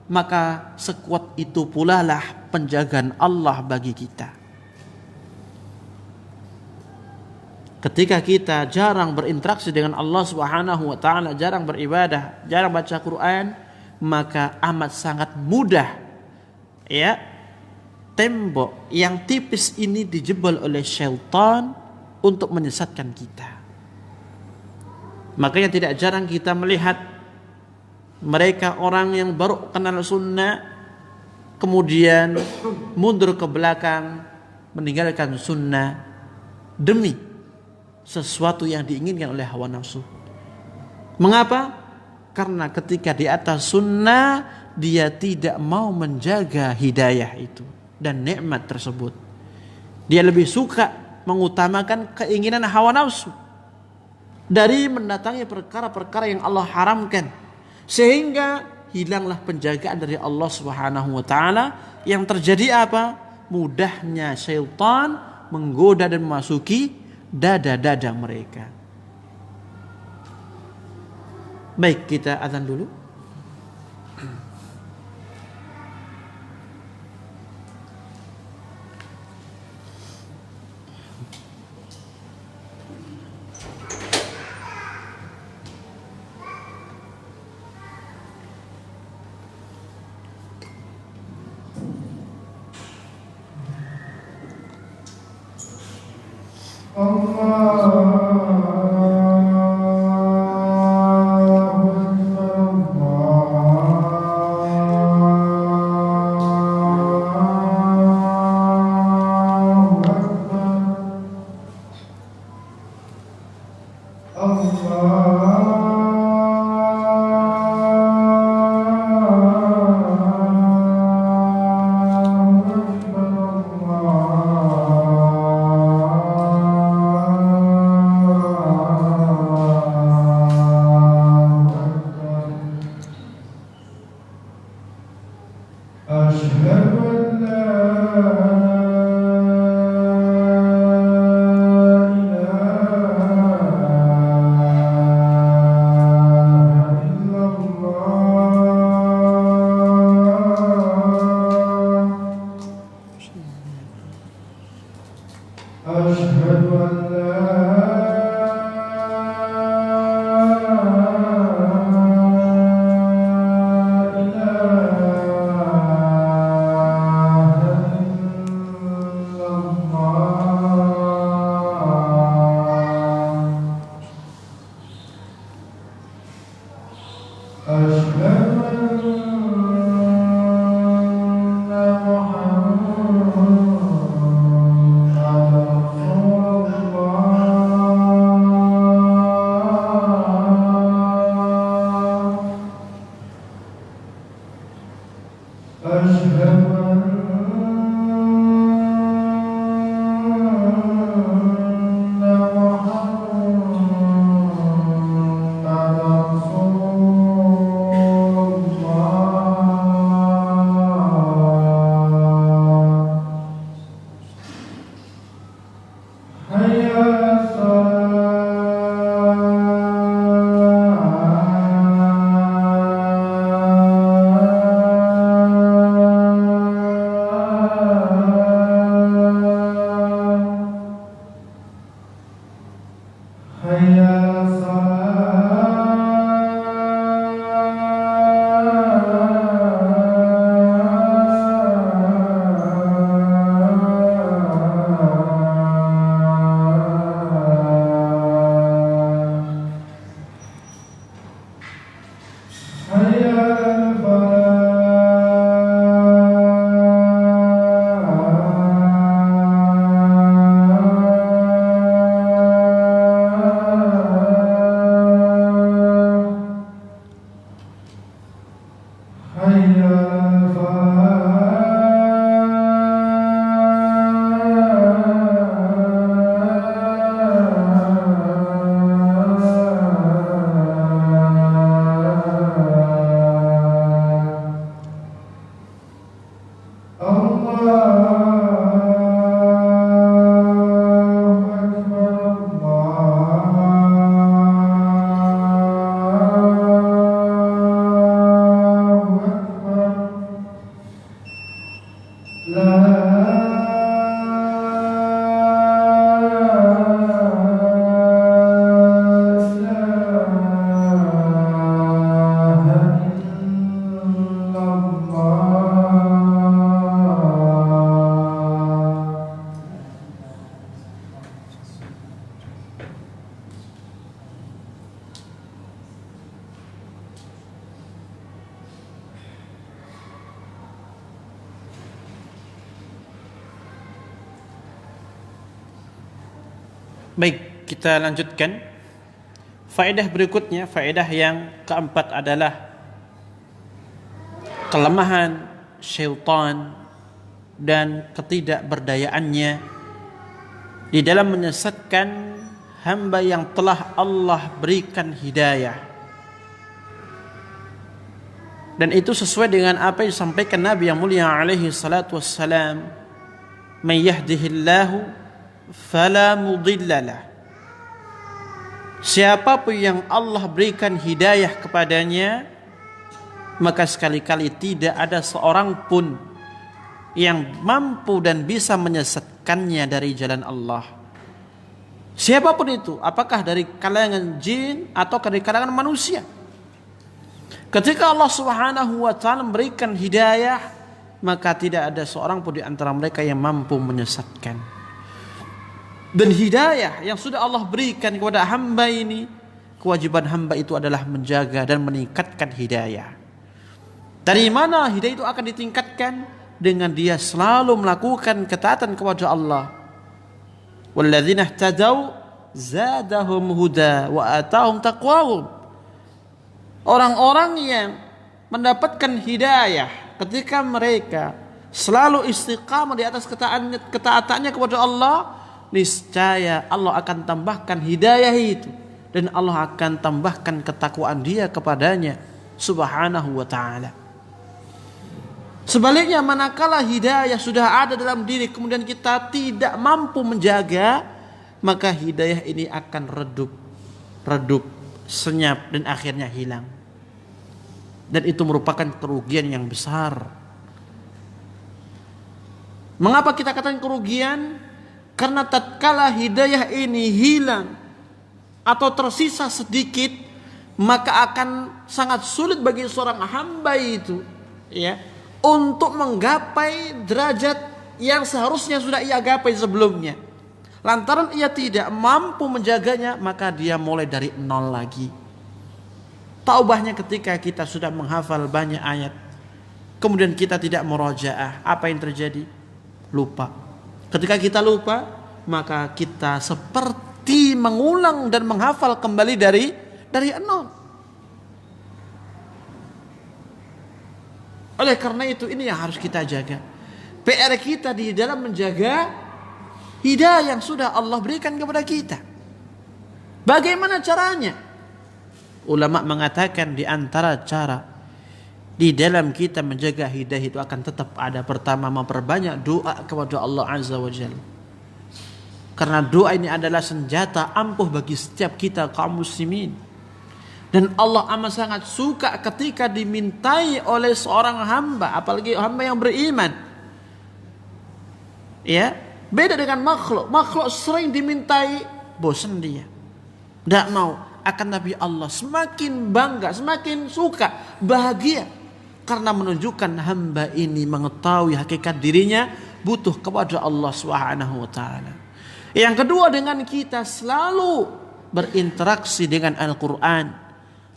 maka sekuat itu pula lah penjagaan Allah bagi kita. Ketika kita jarang berinteraksi dengan Allah Subhanahu wa taala, jarang beribadah, jarang baca Quran, maka amat sangat mudah tembok yang tipis ini dijebol oleh syaitan untuk menyesatkan kita. Makanya tidak jarang kita melihat mereka orang yang baru kenal sunnah kemudian mundur ke belakang meninggalkan sunnah demi sesuatu yang diinginkan oleh hawa nafsu. Mengapa? Karena ketika di atas sunnah dia tidak mau menjaga hidayah itu dan nikmat tersebut. Dia lebih suka mengutamakan keinginan hawa nafsu dari mendatangi perkara-perkara yang Allah haramkan, sehingga hilanglah penjagaan dari Allah Subhanahu wa taala. Yang terjadi apa? Mudahnya syaitan menggoda dan memasuki dada-dada mereka. Baik, kita azan dulu. أشهد أن لا Baik, kita lanjutkan. Faedah berikutnya, faedah yang keempat adalah kelemahan syaitan dan ketidakberdayaannya di dalam menyesatkan hamba yang telah Allah berikan hidayah. Dan itu sesuai dengan apa yang disampaikan Nabi yang mulia alaihi salatu wassalam, "Man yahdihillahu fala mudhillalah." Siapapun yang Allah berikan hidayah kepadanya, maka sekali-kali tidak ada seorang pun yang mampu dan bisa menyesatkannya dari jalan Allah. Siapapun itu, apakah dari kalangan jin atau dari kalangan manusia. Ketika Allah Subhanahu wa taala memberikan hidayah, maka tidak ada seorang pun di antara mereka yang mampu menyesatkan. Dan hidayah yang sudah Allah berikan kepada hamba ini, kewajiban hamba itu adalah menjaga dan meningkatkan hidayah. Dari mana hidayah itu akan ditingkatkan? Dengan dia selalu melakukan ketaatan kepada Allah. Walladzina ihtadaw zadahum huda wa atahum taqwahum. Orang-orang yang mendapatkan hidayah ketika mereka selalu istiqamah di atas ketaatannya kepada Allah, niscaya Allah akan tambahkan hidayah itu dan Allah akan tambahkan ketakwaan dia kepadanya subhanahu wa ta'ala. Sebaliknya, manakala hidayah sudah ada dalam diri kemudian kita tidak mampu menjaga, maka hidayah ini akan redup, senyap dan akhirnya hilang. Dan itu merupakan kerugian yang besar. Mengapa kita katakan kerugian? Karena tatkala hidayah ini hilang atau tersisa sedikit, maka akan sangat sulit bagi seorang hamba itu, ya, untuk menggapai derajat yang seharusnya sudah ia gapai sebelumnya. Lantaran ia tidak mampu menjaganya, maka dia mulai dari nol lagi. Taubahnya ketika kita sudah menghafal banyak ayat, kemudian kita tidak murojaah, apa yang terjadi? Lupa. Ketika kita lupa, maka kita seperti mengulang dan menghafal kembali dari nol. Oleh karena itu, ini yang harus kita jaga. PR kita di dalam menjaga hidayah yang sudah Allah berikan kepada kita. Bagaimana caranya? Ulama mengatakan di antara cara di dalam kita menjaga hidayah itu akan tetap ada. Pertama, memperbanyak doa kepada Allah Azza wa Jalla. Karena doa ini adalah senjata ampuh bagi setiap kita kaum muslimin. Dan Allah amat sangat suka ketika dimintai oleh seorang hamba, apalagi hamba yang beriman. Ya, beda dengan makhluk. Makhluk sering dimintai, bosan dia, tidak mau. Akan Nabi Allah semakin bangga, semakin suka, bahagia, karena menunjukkan hamba ini mengetahui hakikat dirinya butuh kepada Allah Subhanahu wa taala. Yang kedua, dengan kita selalu berinteraksi dengan Al-Qur'an,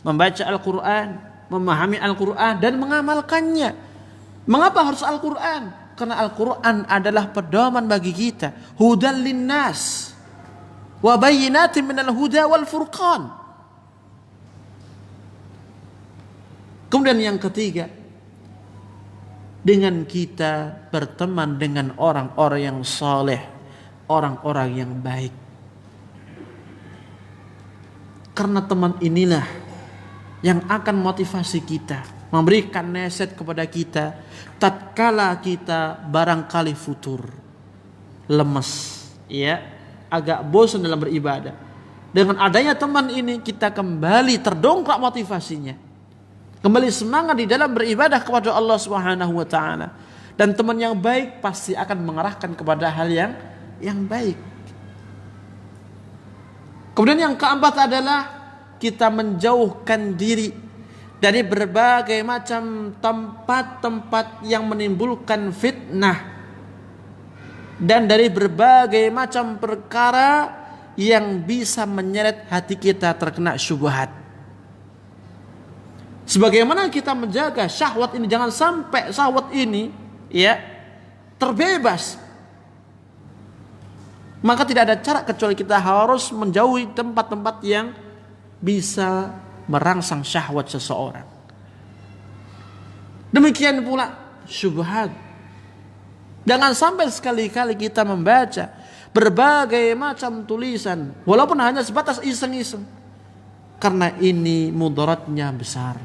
membaca Al-Quran, memahami Al-Quran dan mengamalkannya. Mengapa harus Al-Quran? Karena Al-Quran adalah pedoman bagi kita, hudan linnas wa bayyinatin minal huda wal furqan. Kemudian yang ketiga, dengan kita berteman dengan orang-orang yang saleh, orang-orang yang baik. Karena teman inilah yang akan motivasi kita, memberikan nasihat kepada kita tatkala kita barangkali futur, lemes, ya, agak bosan dalam beribadah. Dengan adanya teman ini kita kembali terdongkrak motivasinya, kembali semangat di dalam beribadah kepada Allah Subhanahu wa taala. Dan teman yang baik pasti akan mengarahkan kepada hal yang baik. Kemudian yang keempat adalah kita menjauhkan diri dari berbagai macam tempat-tempat yang menimbulkan fitnah dan dari berbagai macam perkara yang bisa menyeret hati kita terkena syubhat. Sebagaimana kita menjaga syahwat ini, jangan sampai syahwat ini, ya, terbebas. Maka tidak ada cara kecuali kita harus menjauhi tempat-tempat yang bisa merangsang syahwat seseorang. Demikian pula syubhat. Jangan sampai sekali-kali kita membaca berbagai macam tulisan walaupun hanya sebatas iseng-iseng, karena ini mudaratnya besar.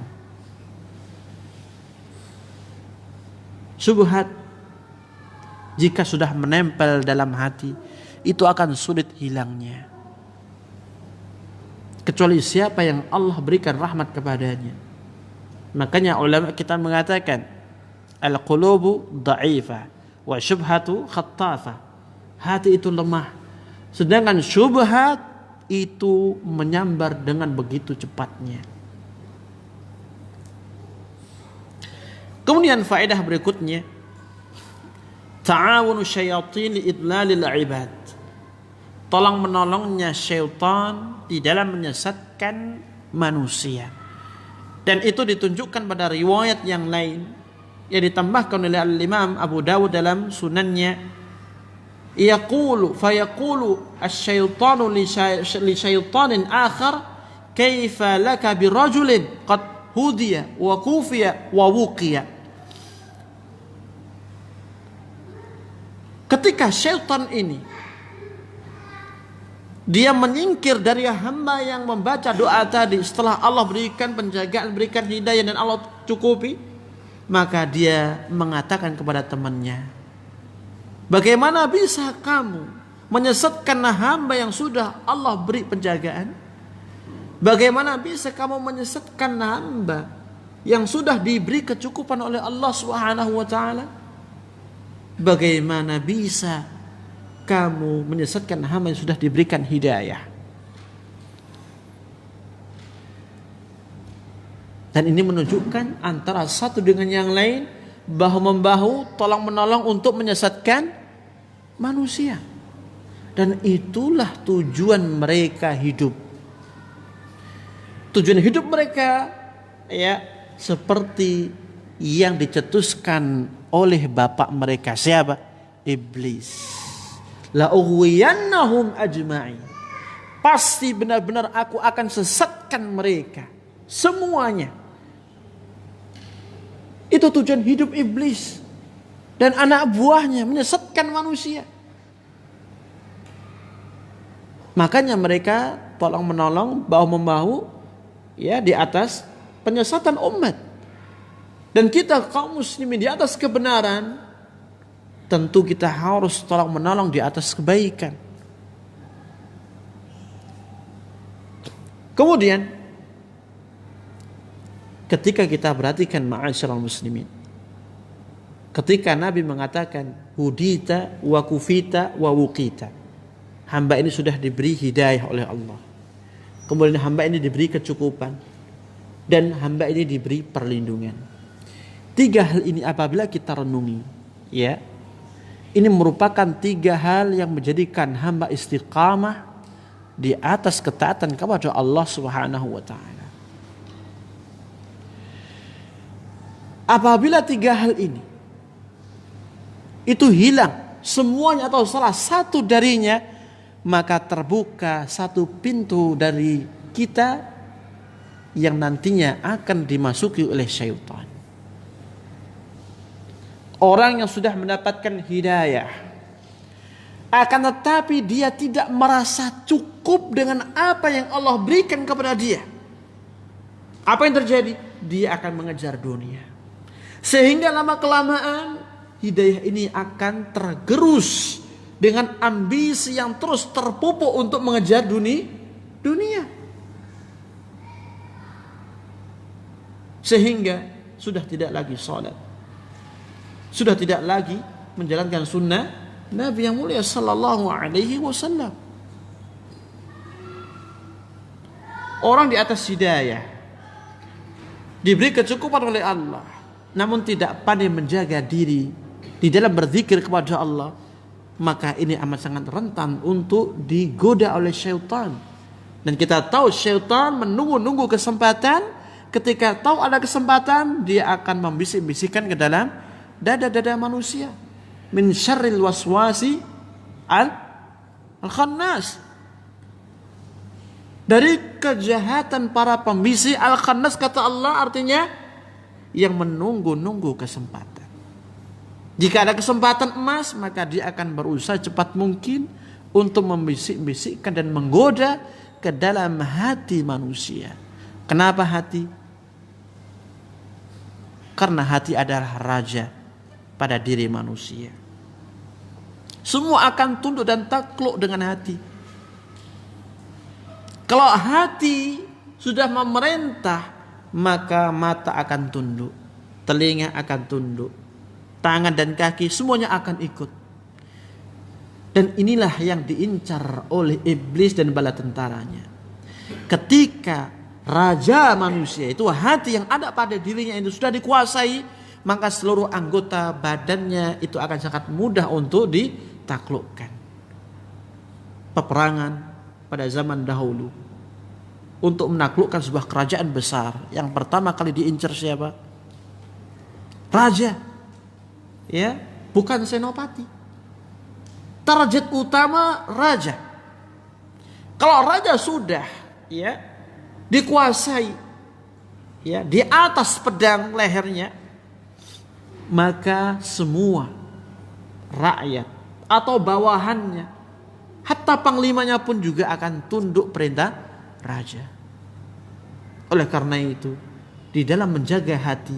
Syubhat jika sudah menempel dalam hati, itu akan sulit hilangnya, kecuali siapa yang Allah berikan rahmat kepadanya. Makanya ulama kita mengatakan al-qulubu dha'ifah wa syubhatu khattafah. Hati itu lemah, sedangkan syubhat itu menyambar dengan begitu cepatnya. Kemudian faedah berikutnya, ta'awunu syayatin li idlalil ibad. Tolong menolongnya syaitan di dalam menyesatkan manusia. Dan itu ditunjukkan pada riwayat yang lain yang ditambahkan oleh Al-Imam Abu Dawud dalam sunannya. Yaqulu fayaqulu asy-syaitanu li syaitanin akhar kaifa laka birajulin qad hudiya wa kufiya wa wuqiya. Ketika syaitan ini dia menyingkir dari hamba yang membaca doa tadi, setelah Allah berikan penjagaan, berikan hidayah dan Allah cukupi, maka dia mengatakan kepada temannya, bagaimana bisa kamu menyesatkan hamba yang sudah Allah beri penjagaan? Bagaimana bisa kamu menyesatkan hamba yang sudah diberi kecukupan oleh Allah Subhanahu wa taala? Bagaimana bisa kamu menyesatkan hamba yang sudah diberikan hidayah. Dan ini menunjukkan antara satu dengan yang lain, bahu-membahu, tolong-menolong untuk menyesatkan manusia. Dan itulah tujuan mereka hidup. Tujuan hidup mereka ya seperti yang dicetuskan oleh bapak mereka. Siapa? Iblis. La ughwiyannahum ajma'in. Pasti benar-benar aku akan sesatkan mereka semuanya. Itu tujuan hidup iblis dan anak buahnya, menyesatkan manusia. Makanya mereka tolong menolong, bahu-membahu ya di atas penyesatan umat. Dan kita kaum muslimin di atas kebenaran, tentu kita harus tolong menolong di atas kebaikan. Kemudian ketika kita perhatikan ma'asyiral muslimin, ketika Nabi mengatakan hudita wa kufita wa wuqita, hamba ini sudah diberi hidayah oleh Allah, kemudian hamba ini diberi kecukupan, dan hamba ini diberi perlindungan. Tiga hal ini apabila kita renungi, ya, ini merupakan tiga hal yang menjadikan hamba istiqamah di atas ketaatan kepada Allah Subhanahu wa taala. Apabila tiga hal ini itu hilang semuanya atau salah satu darinya, maka terbuka satu pintu dari kita yang nantinya akan dimasuki oleh syaitan. Orang yang sudah mendapatkan hidayah, akan tetapi dia tidak merasa cukup dengan apa yang Allah berikan kepada dia. Apa yang terjadi? Dia akan mengejar dunia. Sehingga lama kelamaan hidayah ini akan tergerus dengan ambisi yang terus terpupuk untuk mengejar dunia. Sehingga sudah tidak lagi salat, sudah tidak lagi menjalankan sunnah Nabi yang mulia sallallahu alaihi wasallam. Orang di atas hidayah, diberi kecukupan oleh Allah, namun tidak pandai menjaga diri di dalam berzikir kepada Allah, maka ini amat sangat rentan untuk digoda oleh syaitan. Dan kita tahu syaitan menunggu-nunggu kesempatan. Ketika tahu ada kesempatan, dia akan membisik-bisikkan ke dalam dada-dada manusia. Min syarril waswasi al-khannas. Dari kejahatan para pembisik, al-khannas kata Allah artinya yang menunggu-nunggu kesempatan. Jika ada kesempatan emas, maka dia akan berusaha cepat mungkin untuk membisik-bisikkan dan menggoda ke dalam hati manusia. Kenapa hati? Karena hati adalah raja pada diri manusia. Semua akan tunduk dan takluk dengan hati. Kalau hati sudah memerintah, maka mata akan tunduk, telinga akan tunduk, tangan dan kaki semuanya akan ikut. Dan inilah yang diincar oleh iblis dan bala tentaranya. Ketika raja manusia itu hati yang ada pada dirinya itu sudah dikuasai, maka seluruh anggota badannya itu akan sangat mudah untuk ditaklukkan. Peperangan pada zaman dahulu untuk menaklukkan sebuah kerajaan besar, yang pertama kali diincar siapa? Raja. Ya, bukan senopati. Target utama raja. Kalau raja sudah ya dikuasai ya di atas pedang lehernya, maka semua rakyat atau bawahannya, hatta panglimanya pun juga akan tunduk perintah raja. Oleh karena itu, di dalam menjaga hati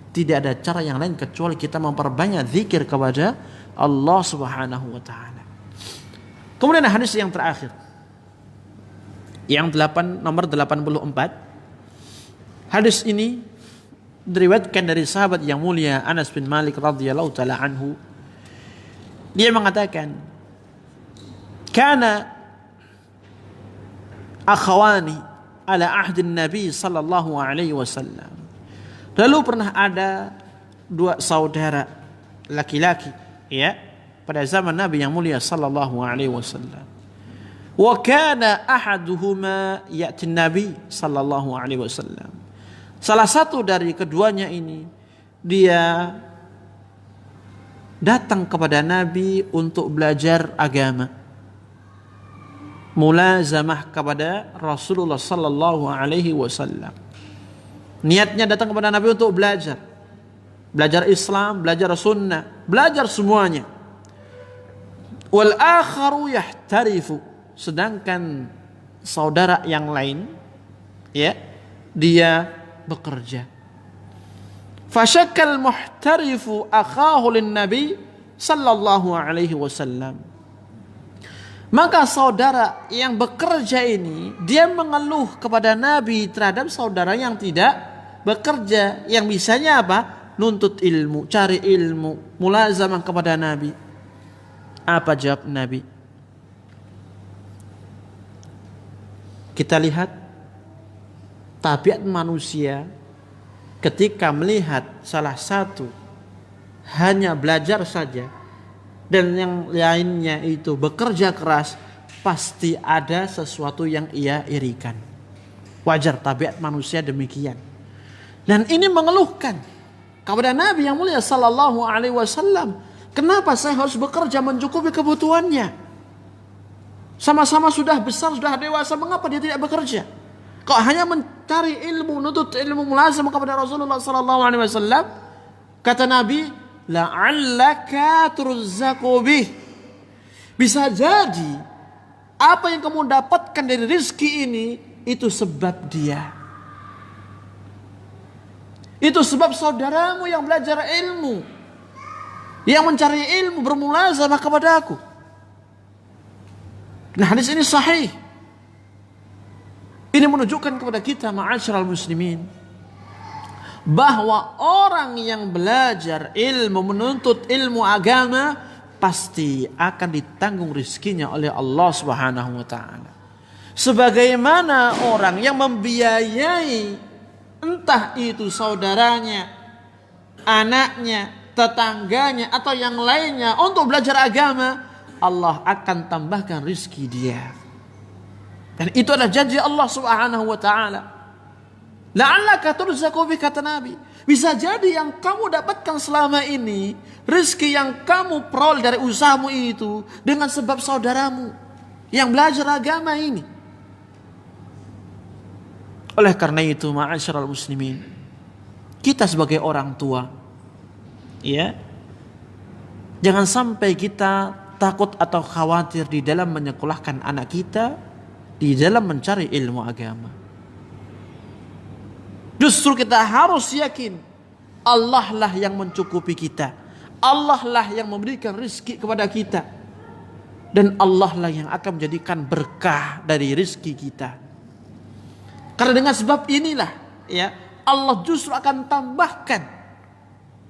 tidak ada cara yang lain kecuali kita memperbanyak zikir kepada Allah Subhanahu wa taala. Kemudian hadis yang terakhir, yang nomor 84. Hadis ini diriwayatkan dari sahabat yang mulia Anas bin Malik radhiyallahu taala anhu. Dia mengatakan, kana akhawani ala ahdi Nabi sallallahu alaihi wasallam. Lalu pernah ada dua saudara laki-laki, ya, pada zaman Nabi yang mulia sallallahu alaihi wasallam. Wa kana ahaduhuma ya'ti Nabi sallallahu alaihi wasallam. Salah satu dari keduanya ini dia datang kepada Nabi untuk belajar agama. Mulazamah kepada Rasulullah sallallahu alaihi wasallam. Niatnya datang kepada Nabi untuk belajar. Belajar Islam, belajar sunnah, belajar semuanya. Wal akharu yahtarifu, sedangkan saudara yang lain, ya, dia bekerja. Fasyakkal muhtarifu akhahu lin Nabi sallallahu alaihi wasallam. Maka saudara yang bekerja ini dia mengeluh kepada Nabi terhadap saudara yang tidak bekerja, yang bisanya apa? Nuntut ilmu, cari ilmu, mulazamah kepada Nabi. Apa jawab Nabi? Kita lihat tabiat manusia ketika melihat salah satu hanya belajar saja dan yang lainnya itu bekerja keras, pasti ada sesuatu yang ia irikan. Wajar tabiat manusia demikian. Dan ini mengeluhkan kepada Nabi yang mulia sallallahu alaihi wasallam, kenapa saya harus bekerja mencukupi kebutuhannya? Sama-sama sudah besar, sudah dewasa, mengapa dia tidak bekerja? Kok hanya mencari ilmu, nutut ilmu, mulazamah kepada Rasulullah sallallahu alaihi wasallam? Kata Nabi, la'allaka turzaqu bih. Bisa jadi apa yang kamu dapatkan dari rezeki ini itu sebab dia. Itu sebab saudaramu yang belajar ilmu, yang mencari ilmu, bermulazamah kepada aku. Nah, hadis ini sahih. Ini menunjukkan kepada kita, ma'asyiral muslimin, bahwa orang yang belajar ilmu, menuntut ilmu agama, pasti akan ditanggung rezekinya oleh Allah Subhanahu wa taala. Sebagaimana orang yang membiayai entah itu saudaranya, anaknya, tetangganya atau yang lainnya untuk belajar agama, Allah akan tambahkan rizki dia. Dan itu adalah janji Allah Subhanahu wa taala. La'allaka turzaqu bi, kata Nabi. Bisa jadi yang kamu dapatkan selama ini, rizki yang kamu peroleh dari usahamu itu dengan sebab saudaramu yang belajar agama ini. Oleh karena itu, ma'asyiral muslimin, kita sebagai orang tua, ya, jangan sampai kita takut atau khawatir di dalam menyekolahkan anak kita, di dalam mencari ilmu agama. Justru kita harus yakin Allah lah yang mencukupi kita, Allah lah yang memberikan rezeki kepada kita, dan Allah lah yang akan menjadikan berkah dari rezeki kita. Karena dengan sebab inilah, ya, Allah justru akan tambahkan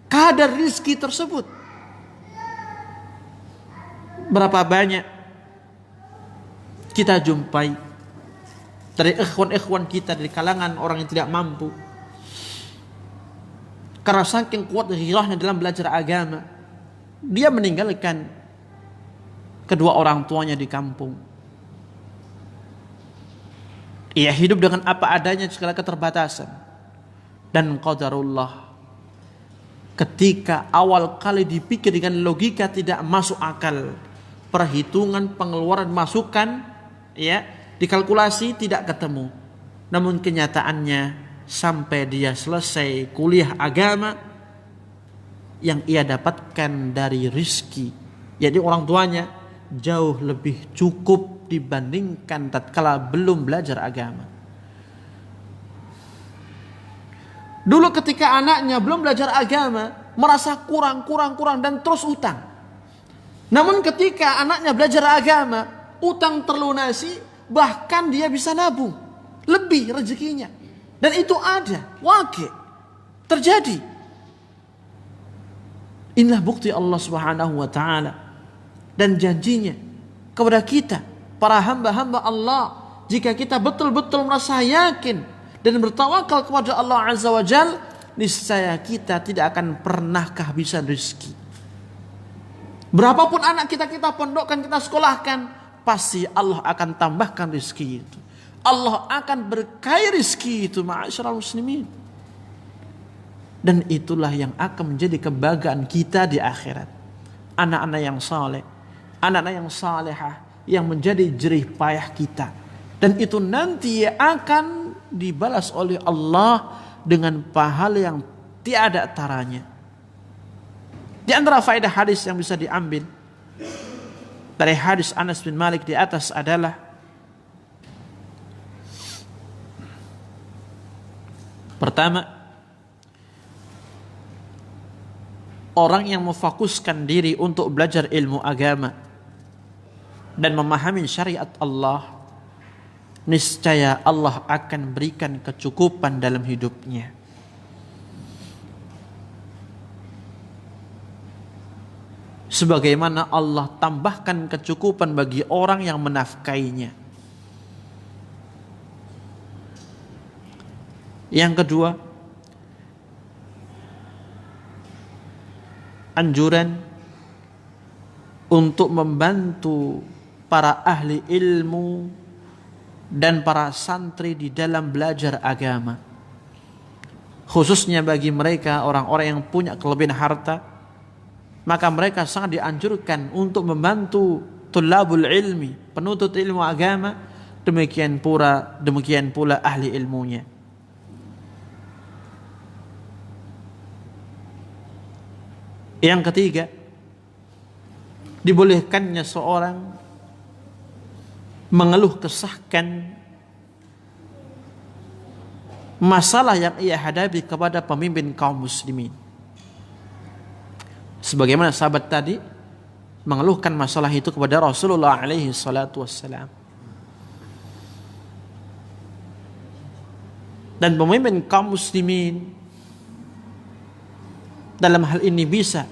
kadar rezeki tersebut. Berapa banyak kita jumpai dari ikhwan-ikhwan kita dari kalangan orang yang tidak mampu, karena saking kuat ghirahnya dalam belajar agama, dia meninggalkan kedua orang tuanya di kampung. Ia hidup dengan apa adanya, segala keterbatasan. Dan qadarullah, ketika awal kali dipikir dengan logika tidak masuk akal, perhitungan pengeluaran masukan, ya, dikalkulasi tidak ketemu. Namun kenyataannya sampai dia selesai kuliah agama, yang ia dapatkan dari rizki, jadi orang tuanya, jauh lebih cukup dibandingkan tatkala belum belajar agama. Dulu ketika anaknya belum belajar agama, merasa kurang dan terus utang. Namun ketika anaknya belajar agama, utang terlunasi, bahkan dia bisa nabung lebih rezekinya. Dan itu ada, waqi', terjadi. Inilah bukti Allah Subhanahu wa taala dan janjinya kepada kita, para hamba-hamba Allah, jika kita betul-betul merasa yakin dan bertawakal kepada Allah Azza wa Jalla, niscaya kita tidak akan pernah kehabisan rezeki. Berapapun anak kita pondokkan, kita sekolahkan, pasti Allah akan tambahkan rezeki itu. Allah akan berkahi rezeki itu, ma'asyiral muslimin. Dan itulah yang akan menjadi kebanggaan kita di akhirat. Anak-anak yang saleh, anak-anak yang salehah, yang menjadi jerih payah kita. Dan itu nanti akan dibalas oleh Allah dengan pahala yang tiada taranya. Di antara faedah hadis yang bisa diambil dari hadis Anas bin Malik di atas adalah pertama, orang yang memfokuskan diri untuk belajar ilmu agama dan memahami syariat Allah, niscaya Allah akan berikan kecukupan dalam hidupnya. Sebagaimana Allah tambahkan kecukupan bagi orang yang menafkainya. Yang kedua, anjuran untuk membantu para ahli ilmu dan para santri di dalam belajar agama, khususnya bagi mereka orang-orang yang punya kelebihan harta, maka mereka sangat dianjurkan untuk membantu tulabul ilmi, penuntut ilmu agama, demikian pula ahli ilmunya. Yang ketiga, dibolehkannya seorang mengeluh kesahkan masalah yang ia hadapi kepada pemimpin kaum muslimin. Sebagaimana sahabat tadi mengeluhkan masalah itu kepada Rasulullah alaihi salatu wassalam. Dan pemimpin kaum muslimin dalam hal ini bisa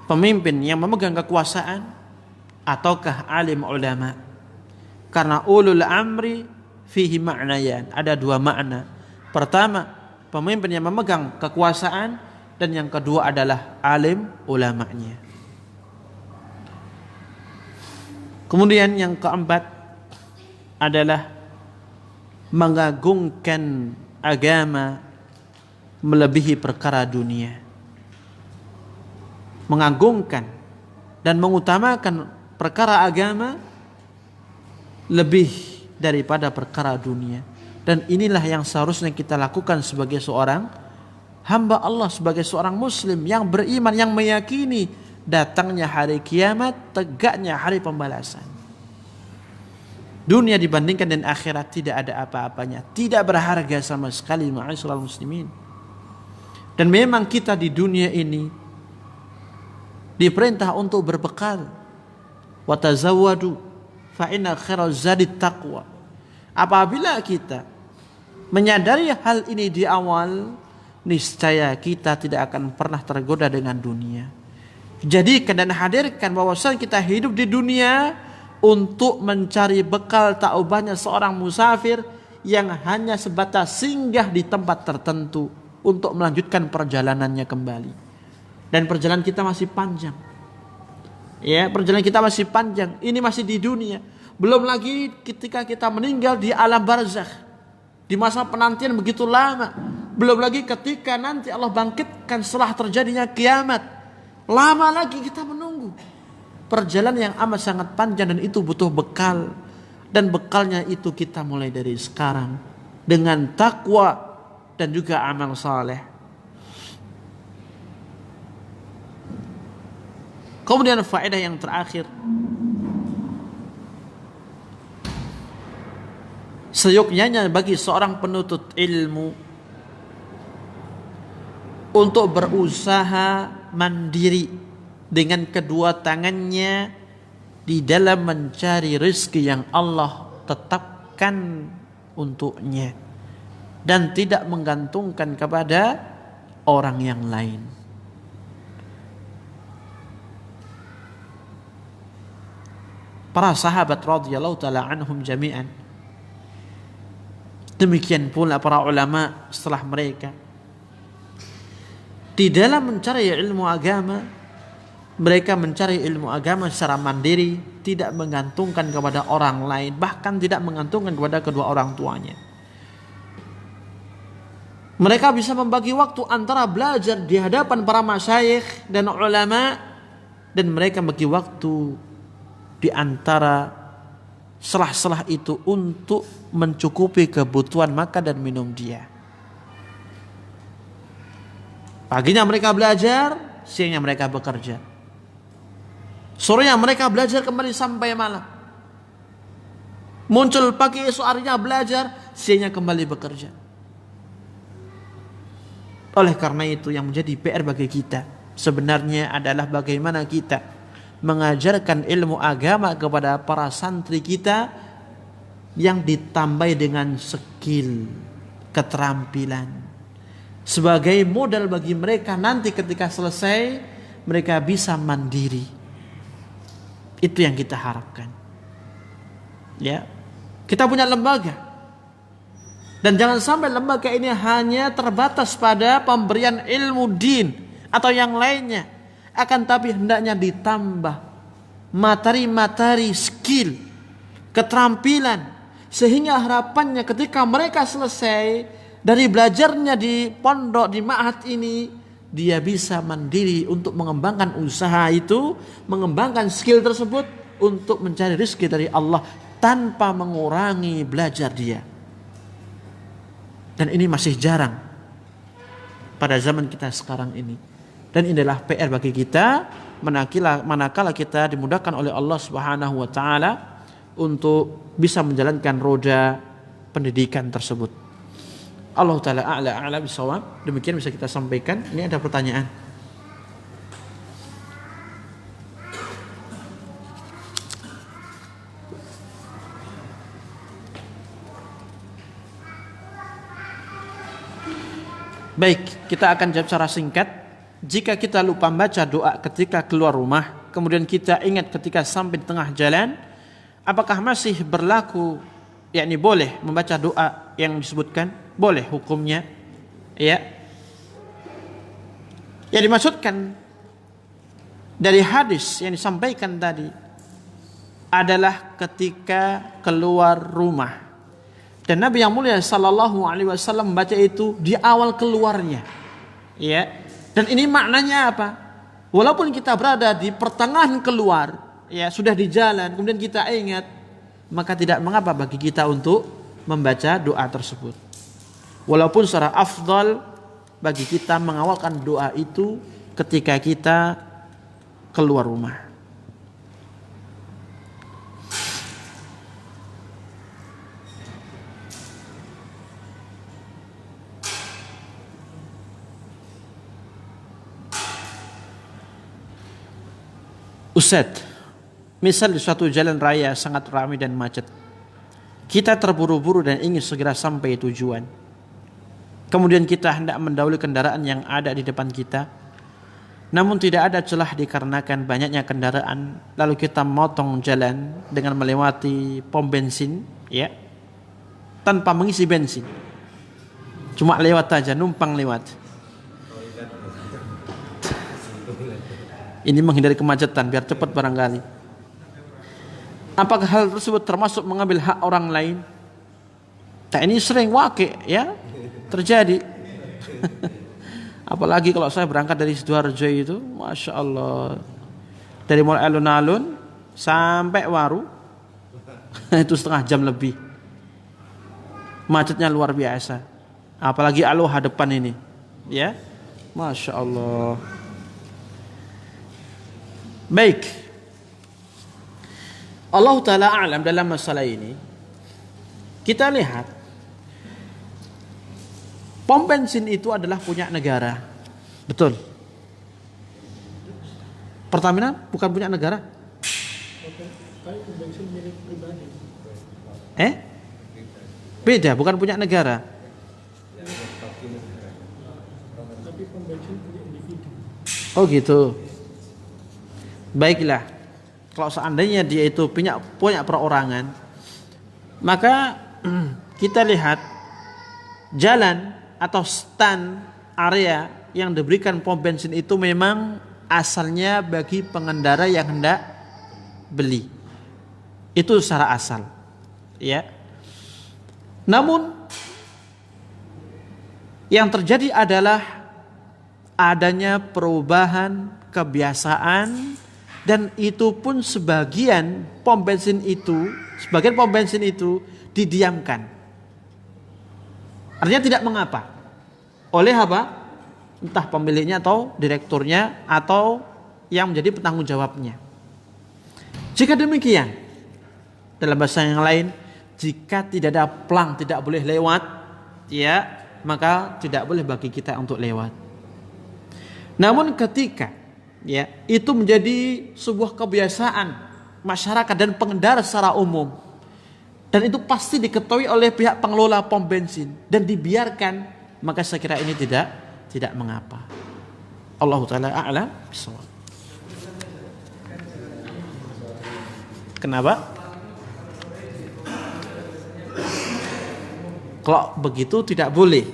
pemimpin yang memegang kekuasaan ataukah alim ulama. Karena ulul amri fihi ma'nayan, ada dua makna. Pertama, pemimpin yang memegang kekuasaan, dan yang kedua adalah alim ulamanya. Kemudian yang keempat adalah mengagungkan agama melebihi perkara dunia. Mengagungkan dan mengutamakan perkara agama lebih daripada perkara dunia. Dan inilah yang seharusnya kita lakukan sebagai seorang hamba Allah, sebagai seorang muslim yang beriman, yang meyakini datangnya hari kiamat, tegaknya hari pembalasan. Dunia dibandingkan dengan akhirat tidak ada apa-apanya, tidak berharga sama sekali, ma'asyiral muslimin. Dan memang kita di dunia ini diperintah untuk berbekal. Wa tazawwadu fa inna khairaz zadi taqwa. Apabila kita menyadari hal ini di awal, niscaya kita tidak akan pernah tergoda dengan dunia. Jadikan dan hadirkan bahwasanya kita hidup di dunia untuk mencari bekal tak ubahnya seorang musafir yang hanya sebatas singgah di tempat tertentu untuk melanjutkan perjalanannya kembali. Dan perjalanan kita masih panjang. Ya, perjalanan kita masih panjang. Ini masih di dunia. Belum lagi ketika kita meninggal di alam barzakh, di masa penantian begitu lama. Belum lagi ketika nanti Allah bangkitkan setelah terjadinya kiamat. Lama lagi kita menunggu. Perjalanan yang amat sangat panjang dan itu butuh bekal. Dan bekalnya itu kita mulai dari sekarang. Dengan takwa dan juga amal saleh. Kemudian faedah yang terakhir, seyogyanya bagi seorang penuntut ilmu untuk berusaha mandiri dengan kedua tangannya di dalam mencari rezeki yang Allah tetapkan untuknya dan tidak menggantungkan kepada orang yang lain. para sahabat radhiyallahu taala anhum jami'an. Demikian pula para ulama setelah mereka. Di dalam mencari ilmu agama, mereka mencari ilmu agama secara mandiri, tidak menggantungkan kepada orang lain, bahkan tidak menggantungkan kepada kedua orang tuanya. Mereka bisa membagi waktu antara belajar di hadapan para masyayikh dan ulama, dan mereka bagi waktu di antara selah-selah itu untuk mencukupi kebutuhan makan dan minum dia. Paginya mereka belajar, siangnya mereka bekerja. Sorenya mereka belajar kembali sampai malam. Muncul pagi esok harinya belajar, siangnya kembali bekerja. Oleh karena itu yang menjadi PR bagi kita sebenarnya adalah bagaimana kita mengajarkan ilmu agama kepada para santri kita yang ditambahi dengan skill, keterampilan, sebagai modal bagi mereka nanti ketika selesai mereka bisa mandiri. Itu yang kita harapkan. Ya, kita punya lembaga, dan jangan sampai lembaga ini hanya terbatas pada pemberian ilmu din atau yang lainnya, akan tapi hendaknya ditambah materi-materi skill, keterampilan, sehingga harapannya ketika mereka selesai dari belajarnya di pondok, di ma'had ini, dia bisa mandiri untuk mengembangkan usaha itu, mengembangkan skill tersebut untuk mencari rezeki dari Allah tanpa mengurangi belajar dia. Dan ini masih jarang pada zaman kita sekarang ini. Dan inilah PR bagi kita manakala kita dimudahkan oleh Allah Subhanahu wa taala untuk bisa menjalankan roda pendidikan tersebut. Allah taala a'la bisawab. Demikian bisa kita sampaikan. Ini ada pertanyaan. Baik, kita akan jawab secara singkat. Jika kita lupa membaca doa ketika keluar rumah, kemudian kita ingat ketika sampai di tengah jalan, apakah masih berlaku, yakni boleh membaca doa yang disebutkan? Boleh hukumnya. Ya. Yang dimaksudkan dari hadis yang disampaikan tadi adalah ketika keluar rumah. Dan Nabi yang mulia sallallahu alaihi wasallam membaca itu di awal keluarnya. Ya. Dan ini maknanya apa? Walaupun kita berada di pertengahan keluar, ya, sudah di jalan, kemudian kita ingat, maka tidak mengapa bagi kita untuk membaca doa tersebut. Walaupun secara afdal bagi kita mengawalkan doa itu ketika kita keluar rumah. Ustadz, misal di suatu jalan raya sangat ramai dan macet, kita terburu-buru dan ingin segera sampai tujuan. Kemudian kita hendak mendahului kendaraan yang ada di depan kita, namun tidak ada celah dikarenakan banyaknya kendaraan. Lalu kita motong jalan dengan melewati pom bensin, ya, tanpa mengisi bensin, cuma lewat saja, numpang lewat. Ini menghindari kemacetan biar cepat barangkali. Apakah hal tersebut termasuk mengambil hak orang lain? Nah, ini sering wakil, ya, terjadi. Apalagi kalau saya berangkat dari Sidoarjo itu, masya Allah, dari mulai alun-alun sampai Waru itu setengah jam lebih. Macetnya luar biasa. Apalagi Aloha depan ini, ya, masya Allah. Baik, Allah Ta'ala a'lam dalam masalah ini. Kita lihat, pom bensin itu adalah punya negara, betul? Pertamina bukan punya negara? Beda, bukan punya negara. Oh gitu. Baiklah, kalau seandainya dia itu punya perorangan, maka kita lihat jalan atau stand area yang diberikan pom bensin itu memang asalnya bagi pengendara yang hendak beli. Itu secara asal, ya. Namun yang terjadi adalah adanya perubahan kebiasaan, dan itu pun sebagian pom bensin itu didiamkan. Artinya tidak mengapa. Oleh apa? Entah pemiliknya atau direkturnya atau yang menjadi penanggung jawabnya. Jika demikian, dalam bahasa yang lain, jika tidak ada plang tidak boleh lewat, ya, maka tidak boleh bagi kita untuk lewat. Namun ketika ya itu menjadi sebuah kebiasaan masyarakat dan pengendara secara umum, dan itu pasti diketahui oleh pihak pengelola pom bensin dan dibiarkan, maka saya kira ini tidak mengapa. Allahu taala a'lam bishawab. Kenapa? Kalau begitu tidak boleh,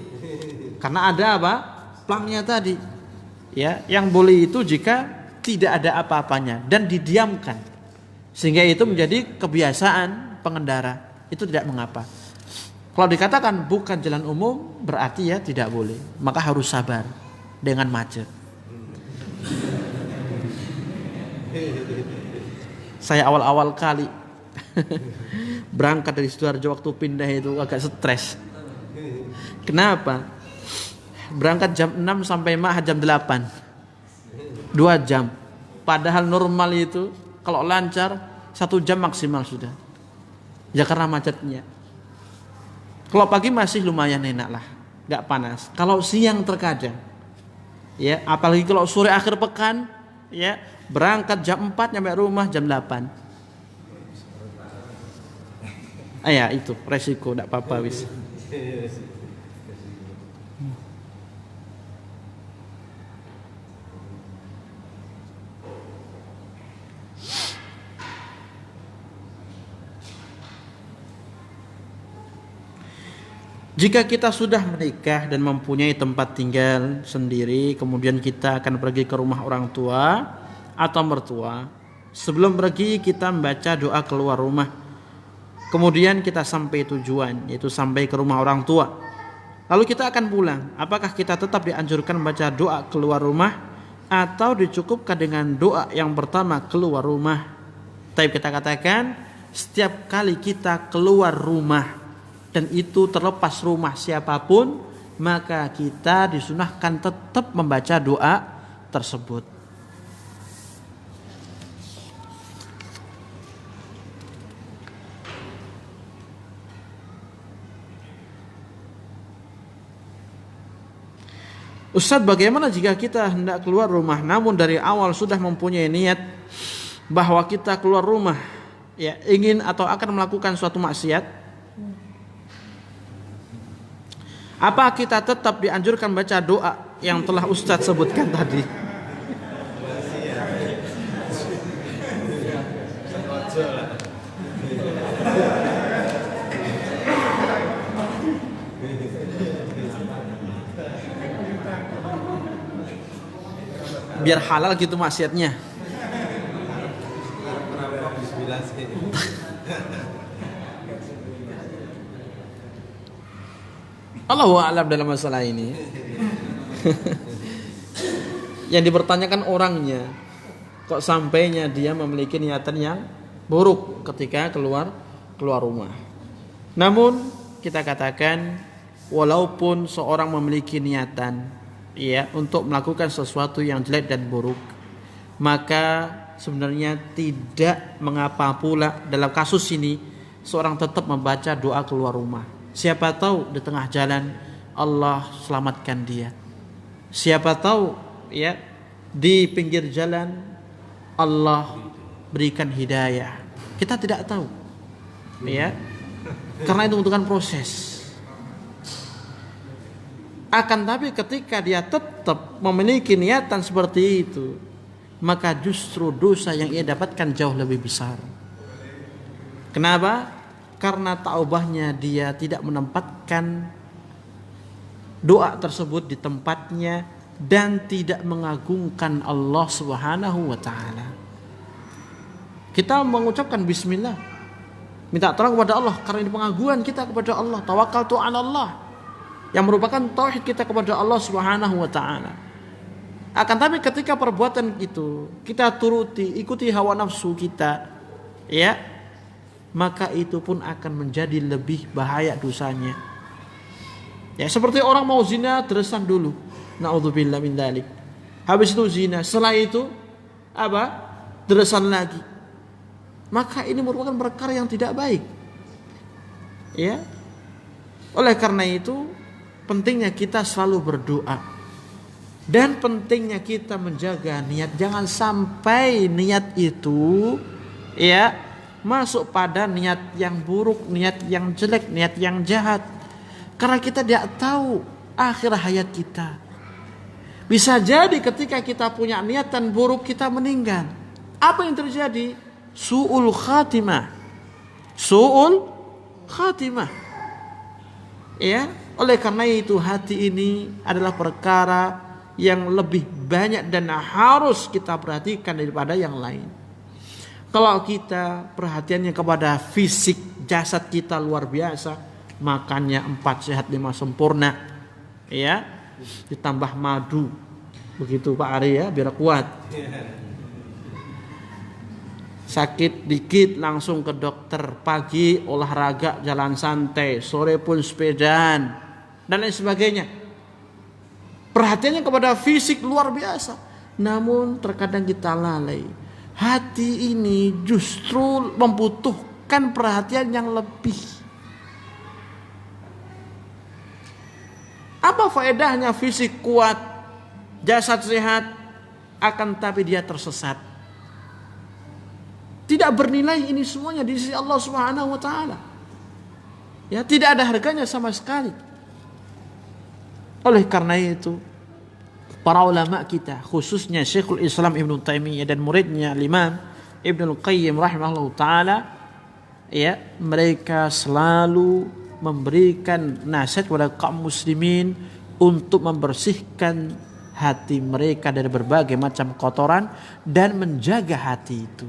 karena ada apa? Plangnya tadi. Ya, yang boleh itu jika tidak ada apa-apanya dan didiamkan, sehingga itu menjadi kebiasaan pengendara, itu tidak mengapa. Kalau dikatakan bukan jalan umum, berarti ya tidak boleh, maka harus sabar dengan macet. Saya awal-awal kali berangkat dari Sidoarjo waktu pindah itu agak stres. Kenapa? Berangkat jam 6 sampai Mahat jam 8, 2 jam. Padahal normal itu kalau lancar 1 jam maksimal sudah. Ya karena macetnya. Kalau pagi masih lumayan enak lah, gak panas. Kalau siang terkadang, ya apalagi kalau sore akhir pekan, ya berangkat jam 4 nyampe rumah jam 8. Ya itu resiko, gak apa-apa wis. Jika kita sudah menikah dan mempunyai tempat tinggal sendiri, kemudian kita akan pergi ke rumah orang tua atau mertua, sebelum pergi kita membaca doa keluar rumah. Kemudian kita sampai tujuan, yaitu sampai ke rumah orang tua. Lalu kita akan pulang. Apakah kita tetap dianjurkan membaca doa keluar rumah atau dicukupkan dengan doa yang pertama keluar rumah? Tapi kita katakan setiap kali kita keluar rumah, dan itu terlepas rumah siapapun, maka kita disunahkan tetap membaca doa tersebut. Ustaz, bagaimana jika kita hendak keluar rumah namun dari awal sudah mempunyai niat bahwa kita keluar rumah ya ingin atau akan melakukan suatu maksiat? Apa kita tetap dianjurkan baca doa yang telah Ustaz sebutkan tadi? Biar halal gitu maksiatnya. Allahu a'lam dalam masalah ini. Yang dipertanyakan orangnya, kok sampainya dia memiliki niatan yang buruk ketika keluar rumah. Namun kita katakan walaupun seorang memiliki niatan ya untuk melakukan sesuatu yang jelek dan buruk, maka sebenarnya tidak mengapa pula dalam kasus ini seorang tetap membaca doa keluar rumah. Siapa tahu di tengah jalan Allah selamatkan dia. Siapa tahu ya di pinggir jalan Allah berikan hidayah. Kita tidak tahu. Ya. Karena itu membutuhkan proses. Akan tapi ketika dia tetap memiliki niatan seperti itu, maka justru dosa yang ia dapatkan jauh lebih besar. Kenapa? Karena taubahnya dia tidak menempatkan doa tersebut di tempatnya dan tidak mengagungkan Allah Subhanahu wa taala. Kita mengucapkan bismillah, minta tolong kepada Allah karena ini pengagungan kita kepada Allah, tawakkaltu 'ala Allah, yang merupakan tauhid kita kepada Allah Subhanahu wa taala. Akan tapi ketika perbuatan itu kita turuti, ikuti hawa nafsu kita, ya, maka itu pun akan menjadi lebih bahaya dosanya. Ya, seperti orang mau zina teresan dulu, naudzubillah min dzalik. Habis itu zina, setelah itu apa? Teresan lagi. Maka ini merupakan perkara yang tidak baik. Ya. Oleh karena itu pentingnya kita selalu berdoa. Dan pentingnya kita menjaga niat, jangan sampai niat itu ya masuk pada niat yang buruk, niat yang jelek, niat yang jahat. Karena kita tidak tahu akhir hayat kita. Bisa jadi ketika kita punya niatan buruk kita meninggal. Apa yang terjadi? Su'ul khatimah. Su'ul khatimah. Ya, oleh karena itu hati ini adalah perkara yang lebih banyak dan harus kita perhatikan daripada yang lain. Kalau kita perhatiannya kepada fisik jasad kita luar biasa, makannya 4 sehat 5 sempurna, ya, ditambah madu, begitu Pak Ari ya, biar kuat. Sakit dikit langsung ke dokter, pagi olahraga jalan santai, sore pun sepedaan dan lain sebagainya. Perhatiannya kepada fisik luar biasa, namun terkadang kita lalai. Hati ini justru membutuhkan perhatian yang lebih. Apa faedahnya fisik kuat, jasad sehat, akan tapi dia tersesat? Tidak bernilai ini semuanya di sisi Allah Subhanahu wa taala. Ya, tidak ada harganya sama sekali. Oleh karena itu, para ulama kita, khususnya Syekhul Islam Ibnu Taimiyah dan muridnya Imam Ibnu Qayyim rahimahullah taala, ya, mereka selalu memberikan nasihat kepada kaum muslimin untuk membersihkan hati mereka dari berbagai macam kotoran dan menjaga hati itu.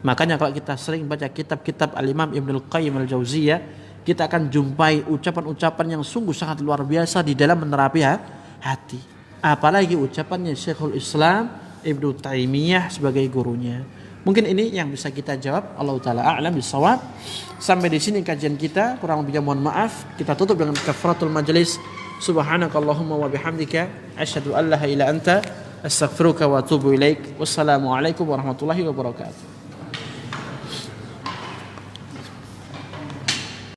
Makanya kalau kita sering baca kitab-kitab Al-Imam Ibnu Qayyim Al-Jauziyah, kita akan jumpai ucapan-ucapan yang sungguh sangat luar biasa di dalam menerapi hati. Apalagi ucapannya Syekhul Islam Ibnu Taimiyah sebagai gurunya. Mungkin ini yang bisa kita jawab. Allah taala a'lam bissawab. Sampai di sini kajian kita, kurang lebihnya mohon maaf. Kita tutup dengan kafaratul majelis. Subhanakallahumma wa bihamdika asyhadu an la ilaha illa anta astaghfiruka wa atubu ilaik. Wassalamualaikum warahmatullahi wabarakatuh.